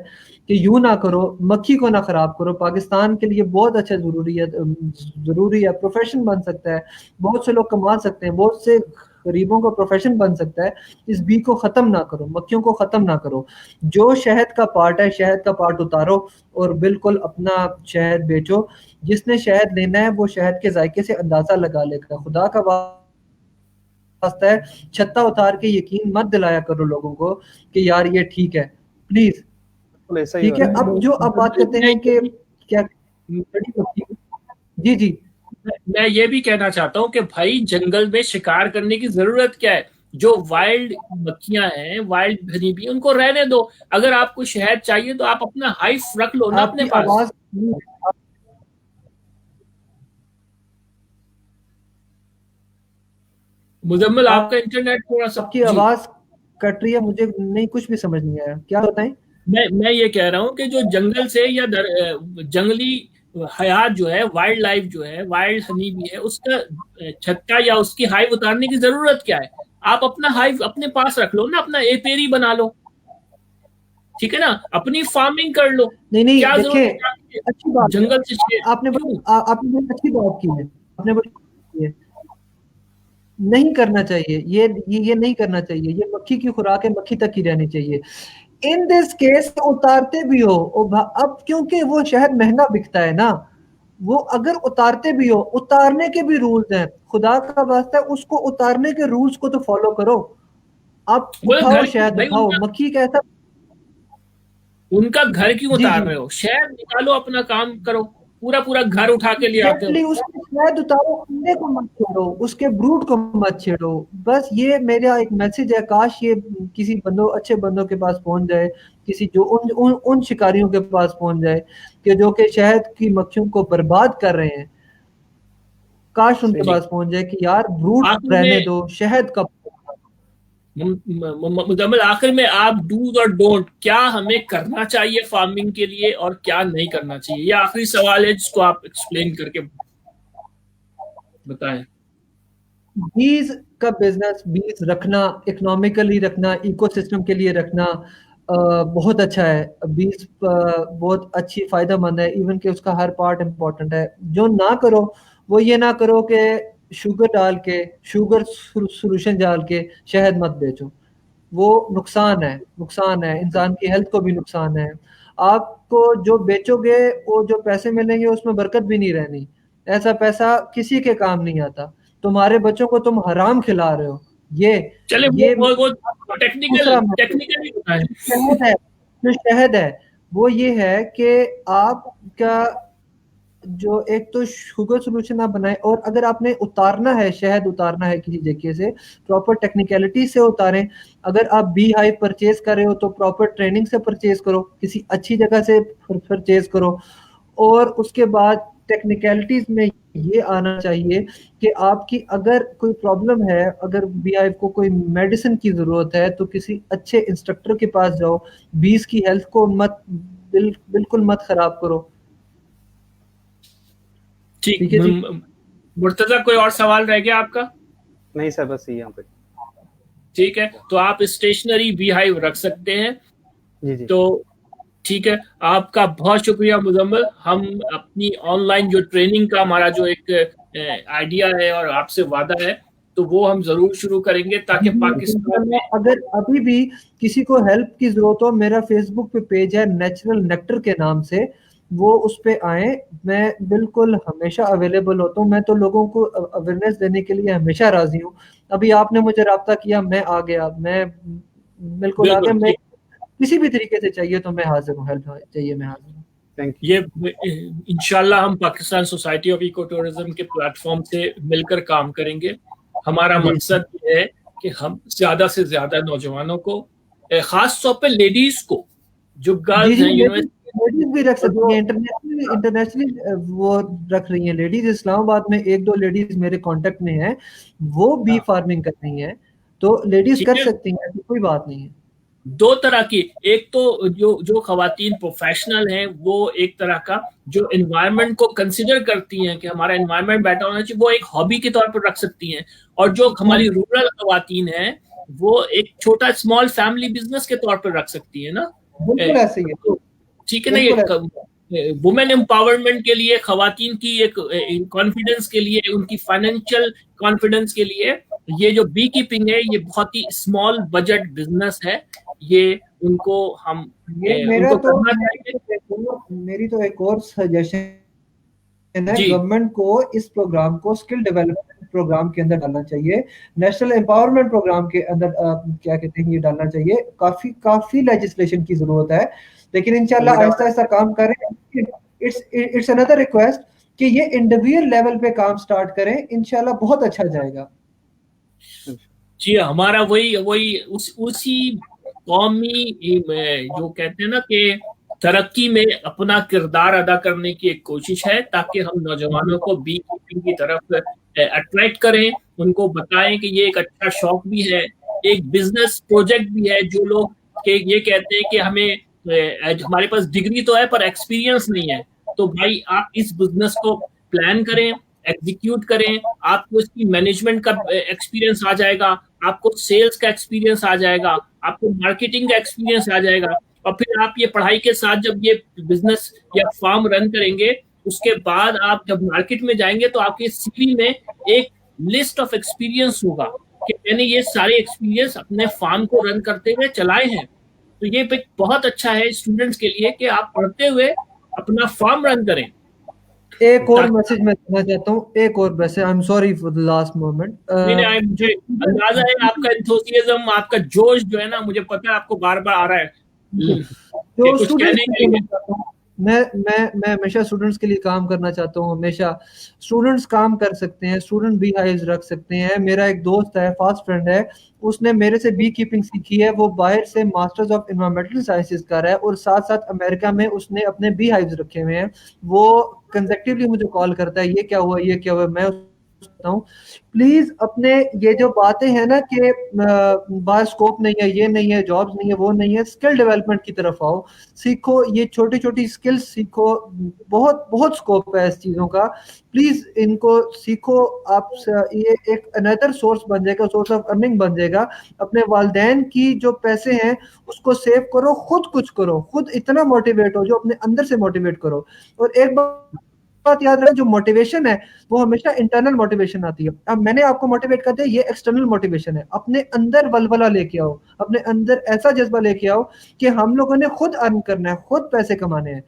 कि यूं ना करो, मक्खी को ना खराब करो। पाकिस्तान के लिए बहुत अच्छा जरूरी है, प्रोफेशन बन सकता है, बहुत से लोग कमा सकते हैं, बहुत से गरीबों का प्रोफेशन बन सकता है। इस बी को खत्म ना करो, मक्खियों को खत्म ना करो। जो शहद का पार्ट है, शहद का पार्ट उतारो और बिल्कुल अपना शहद बेचो। जिसने शहद लेना है वो शहद के जायके से अंदाजा लगा लेगा। खुदा का वास्ता है, छत्ता उतार के यकीन मत दिलाया करो लोगों को कि यार ये ठीक है, प्लीज। ऐसा ही ठीक है, अब जो आप बात करते हैं कि क्या, जी जी, मैं ये भी कहना चाहता हूँ कि भाई जंगल में शिकार करने की जरूरत क्या है? जो वाइल्ड मक्खियां हैं, वाइल्ड हनी बी, उनको रहने दो। अगर आपको शहद चाहिए तो आप अपना हाइव रख लो ना अपने आपकी पास। आवाज मुजम्मिल, आपका इंटरनेट थोड़ा सा आपकी आवाज कट रही है, मुझे नहीं कुछ भी समझ नहीं आया, क्या बताएं? मैं ये कह रहा हूँ कि जो जंगल से या जंगली हयात जो है, वाइल्ड लाइफ जो है, वाइल्ड हनी भी है, उसका छत्ता या उसकी हाइव उतारने की जरूरत क्या है? आप अपना हाइव अपने पास रख लो ना, अपना एपेरी बना लो, ठीक है ना, अपनी फार्मिंग कर लो। नहीं नहीं, क्या जरूरत देखें, है अच्छी बात है, जंगल से शेर? आपने क्यों? आपने बड़ी अच्छी बात की है, आपने बड़ी की है। नहीं करना चाहिए, ये नहीं करना चाहिए, ये मक्खी की खुराक है, मक्खी तक ही रहनी चाहिए। इन दिस केस उतारते भी हो अब क्योंकि वो शहद महंगा बिकता है ना, वो अगर उतारते भी हो, उतारने के भी रूल्स हैं। खुदा का वास्ता है, उसको उतारने के रूल्स को तो फॉलो करो। आप वो उठाओ घर शहद, भाई, उठाओ, मक्खी का ऐसा, उनका घर क्यों जी उतार जी, रहे हो? शहर निकालो, अपना काम करो। पूरा पूरा घर उठा के ले आते हो। एग्जैक्टली, उसके शहद उतारो, अंडे को मत छेड़ो, उसके ब्रूड को मत छेड़ो। बस ये मेरा एक मैसेज है, काश ये किसी अच्छे बंदों के पास पहुंच जाए, किसी जो उन शिकारियों के पास पहुंच जाए कि जो कि शहद की मक्खियों को बर्बाद कर रहे हैं। काश उनके पास पहुंच जाए कि यार ब्रूड आखिर रहने में दो, शहद का। मुजम्मिल, आखिर में आप डूज और डोंट क्या हमें करना चाहिए फार्मिंग के लिए और क्या नहीं करना चाहिए, ये आखिरी सवाल है जिसको आप एक्सप्लेन करके बताएं। बीज का बिजनेस, बीज रखना, इकोनॉमिकली रखना, इकोसिस्टम के लिए रखना बहुत अच्छा है। बीज बहुत अच्छी फायदेमंद है, इवन कि उसका हर पार्ट इम्पोर्टेंट है। जो ना करो वो ये ना करो कि शुगर डाल के, शुगर सोल्यूशन डाल के शहद मत बेचो। वो नुकसान है, इंसान की हेल्थ को भी नुकसान है। आपको जो बेचोगे वो जो पैसे मिलेंगे उसमें बरकत भी नहीं रहनी, ऐसा पैसा किसी के काम नहीं आता। तुम्हारे बच्चों को तुम हराम खिला रहे हो। चले ये वो दूसरा मैसेज टेक्निकली होता है। शहद है, जो शहद है वो ये है कि आपका जो एक तो शुगर सोल्यूशन आप बनाए, और अगर आपने उतारना है, शहद उतारना है किसी जगह से, प्रॉपर टेक्निकलिटी से उतारें। अगर आप बी हाइव परचेज कर रहे हो तो प्रॉपर ट्रेनिंग से परचेज करो, किसी अच्छी जगह से परचेज करो। और उसके बाद टेक्निकलिटीज में ये आना चाहिए कि आपकी अगर कोई प्रॉब्लम है, अगर बी हाइव को कोई मेडिसिन की जरूरत है तो किसी अच्छे इंस्ट्रक्टर के पास जाओ। बीस की हेल्थ को बिल्कुल मत खराब करो। ठीक ठीक है जी। मुर्तजा, कोई और सवाल रह गया आपका? नहीं सर, बस यहाँ पे। ठीक है, तो आप स्टेशनरी बी हाइव रख सकते हैं। जी जी। तो ठीक है, आपका बहुत शुक्रिया मुजम्मिल। हम अपनी ऑनलाइन जो ट्रेनिंग का हमारा जो एक आइडिया है और आपसे वादा है, तो वो हम जरूर शुरू करेंगे ताकि पाकिस्तान में अगर अभी भी किसी को हेल्प की जरूरत हो, मेरा फेसबुक पे पेज है नेचुरल नेक्टर के नाम से, वो उस पे आए। मैं बिल्कुल हमेशा अवेलेबल होता हूँ। मैं तो लोगों को अवेयरनेस देने के लिए हमेशा राजी हूँ। अभी आपने मुझे राब्ता किया, मैं आ गया, मैं बिल्कुल आ गया। मैं किसी भी तरीके से चाहिए तो मैं हाजिर हूँ, हेल्प चाहिए मैं हाजिर हूँ। Thank you. ये इंशाल्लाह हम Pakistan society of eco tourism के प्लेटफॉर्म से मिलकर काम करेंगे। हमारा मकसद ये है कि हम ज्यादा से ज्यादा नौजवानों को, खास तौर पे लेडीज को, जो गर्ल्स हैं लेडीज भी रख सकती हैं, इंटरनेशनली वो रख रही हैं लेडीज। इस्लामाबाद में एक दो लेडीज मेरे कांटेक्ट में हैं, वो बी फार्मिंग कर रही हैं, तो लेडीज कर सकती हैं, ऐसी कोई बात नहीं है। दो तरह की, एक तो जो खवातीन प्रोफेशनल हैं, वो एक तरह का जो एनवायरनमेंट को कंसिडर करती हैं कि हमारा एनवायरनमेंट बेटर होना चाहिए, वो एक हॉबी के तौर पर रख सकती हैं। और जो हमारी रूरल खवातीन हैं, वो एक छोटा स्मॉल फैमिली बिजनेस के तौर पर रख सकती है ना। बिल्कुल ऐसे ही है। ठीक है ना, ये वुमेन एम्पावरमेंट के लिए, खवातीन की एक कॉन्फिडेंस के लिए, उनकी फाइनेंशियल कॉन्फिडेंस के लिए, ये जो बी कीपिंग है ये बहुत ही स्मॉल बजट बिजनेस है। ये उनको हम मेरी तो एक और सजेशन है, गवर्नमेंट को इस प्रोग्राम को स्किल डेवलपमेंट प्रोग्राम के अंदर डालना चाहिए, नेशनल एम्पावरमेंट प्रोग्राम के अंदर क्या कहते हैं ये डालना चाहिए। काफी लेजिस्लेशन की जरूरत है, लेकिन इंशाल्लाह आहिस्ता आहिस्ता काम करें। इट्स अनदर रिक्वेस्ट कि ये इंडिविजुअल लेवल पे काम स्टार्ट करें, इंशाल्लाह बहुत अच्छा जाएगा। जी, हमारा वही उसी कौमी जो कहते हैं ना कि तरक्की में अपना किरदार अदा करने की एक कोशिश है, ताकि हम नौजवानों को बी कीपिंग की तरफ अट्रैक्ट करें, उनको बताएं कि ये एक अच्छा शौक भी है, एक बिजनेस प्रोजेक्ट भी है। जो लोग के ये कहते हैं कि हमें हमारे पास डिग्री तो है पर एक्सपीरियंस नहीं है, तो भाई आप इस बिजनेस को प्लान करें, एग्जीक्यूट करें, आपको इसकी मैनेजमेंट का एक्सपीरियंस आ जाएगा, आपको सेल्स का एक्सपीरियंस आ जाएगा, आपको मार्केटिंग का एक्सपीरियंस आ जाएगा। और फिर आप ये पढ़ाई के साथ जब ये बिजनेस या फार्म रन करेंगे, उसके बाद आप जब मार्केट में जाएंगे तो आपके सीवी में एक लिस्ट ऑफ एक्सपीरियंस होगा कि मैंने ये सारे एक्सपीरियंस अपने फार्म को रन करते हुए चलाए हैं। तो ये बहुत अच्छा है स्टूडेंट्स के लिए कि आप पढ़ते हुए अपना फार्म रन करें। एक और मैसेज मैं देना चाहता हूँ, एक और message, I am sorry for the last moment. मुझे अंदाजा है आपका एंथुसियाज्म, आपका जोश जो है ना, मुझे पता है आपको बार बार आ रहा है जो कुछ कहने के लिए। मैं हमेशा स्टूडेंट्स के लिए काम करना चाहता हूँ, हमेशा स्टूडेंट्स काम कर सकते हैं, स्टूडेंट बी हाइव्स रख सकते हैं। मेरा एक दोस्त है, फास्ट फ्रेंड है, उसने मेरे से बी कीपिंग सीखी है, वो बाहर से मास्टर्स ऑफ एनवायरमेंटल साइंसेज कर रहा है और साथ साथ अमेरिका में उसने अपने बी हाइव्स रखे हुए हैं। वो कंसेक्टिवली मुझे कॉल करता है, ये क्या हुआ, ये क्या हुआ। मैं हूँ, प्लीज अपने ये जो बातें हैं ना कि बाहर स्कोप नहीं है, ये नहीं है, जॉब्स नहीं है, वो नहीं है, स्किल डेवलपमेंट की तरफ आओ, सीखो, ये छोटी छोटी स्किल्स सीखो, बहुत बहुत स्कोप है इस चीजों का। प्लीज इनको सीखो, आप ये एक अनदर सोर्स बन जाएगा, सोर्स ऑफ अर्निंग बन जाएगा। अपने वालिदैन की जो पैसे हैं उसको सेव करो, खुद कुछ करो, खुद इतना मोटिवेट हो जो अपने अंदर से मोटिवेट करो। और एक बात बात याद रहे, जो मोटिवेशन है वो हमेशा इंटरनल मोटिवेशन आती है। अब मैंने आपको मोटिवेट कर दिया, ये एक्सटर्नल मोटिवेशन है। अपने अंदर वलवला लेके आओ, अपने अंदर ऐसा जज्बा लेके आओ कि हम लोगों ने खुद अर्न करना है, खुद पैसे कमाने हैं।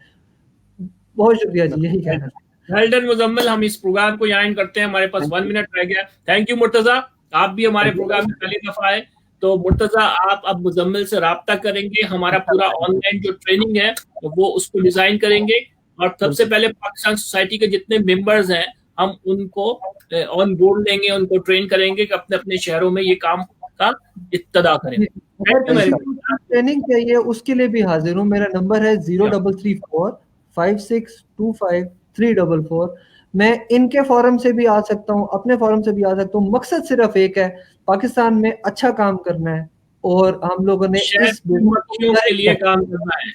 बहुत शुक्रिया जी, यही कहना है। वेल डन मुजम्मिल, हम इस प्रोग्राम को यहाँ एंड करते हैं, हमारे पास 1 मिनट रह गया। थैंक यू मुर्तजा, आप भी हमारे प्रोग्राम में पहली दफा आए। तो मुर्तजा, आप अब मुजम्मिल से राब्ता करेंगे, हमारा पूरा ऑनलाइन जो ट्रेनिंग है वो उसको डिजाइन करेंगे, और सबसे पहले पाकिस्तान सोसाइटी के जितने मेंबर्स हैं हम उनको ऑन बोर्ड लेंगे, उनको ट्रेन करेंगे कि अपने अपने शहरों में ये काम का इब्तिदा करें। ट्रेनिंग चाहिए उसके लिए भी हाजिर हूँ। मेरा नंबर है 0334562534। मैं इनके फोरम से भी आ सकता हूँ, अपने फोरम से भी आ सकता हूँ। मकसद सिर्फ एक है, पाकिस्तान में अच्छा काम करना है, और हम लोगों ने इस मक्खियों के लिए काम करना है,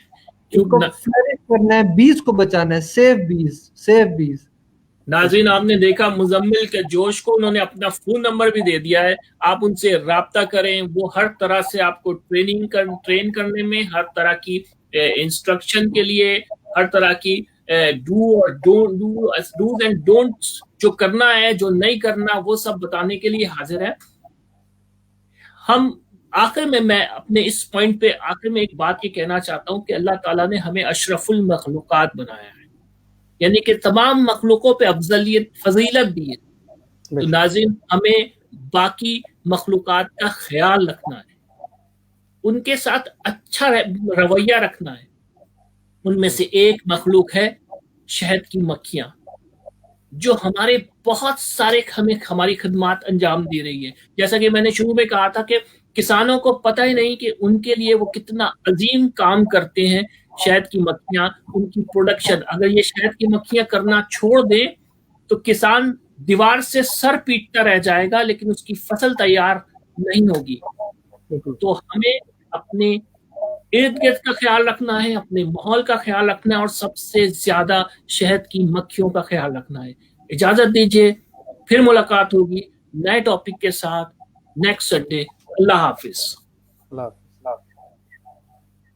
फ्लरिश करना है, बीज को बचाना है। सेव बीज, सेव बीज। नाज़रीन, आपने देखा मुजम्मिल के जोश को, उन्होंने अपना फोन नंबर भी दे दिया है, आप उनसे राब्ता करें। वो हर तरह से आपको ट्रेन करने में, हर तरह की इंस्ट्रक्शन के लिए, हर तरह की डूज एंड डोंट्स, जो करना है जो नहीं करना, वो सब बताने के लिए हाजिर है। हम आखिर में, मैं अपने इस पॉइंट पे आखिर में एक बात ये कहना चाहता हूं कि अल्लाह ताला ने हमें अशरफुल मखलूकात बनाया है, यानी कि तमाम मखलूकों पे अफजलियत, फजीलत दी है। तो नाज़रीन, हमें बाकी मखलूकात का ख्याल रखना है, उनके साथ अच्छा रवैया रखना है। उनमें से एक मखलूक है शहद की मक्खियां, जो हमारे बहुत सारे हमारी खदमात अंजाम दे रही है। जैसा कि मैंने शुरू में कहा था कि किसानों को पता ही नहीं कि उनके लिए वो कितना अजीम काम करते हैं। शहद की मक्खियां, उनकी प्रोडक्शन, अगर ये शहद की मक्खियां करना छोड़ दें तो किसान दीवार से सर पीटता रह जाएगा, लेकिन उसकी फसल तैयार नहीं होगी। तो हमें अपने इर्द गिर्द का ख्याल रखना है, अपने माहौल का ख्याल रखना है, और सबसे ज्यादा शहद की मक्खियों का ख्याल रखना है। इजाजत दीजिए, फिर मुलाकात होगी नए टॉपिक के साथ नेक्स्ट संडे। अल्लाह हाफिज।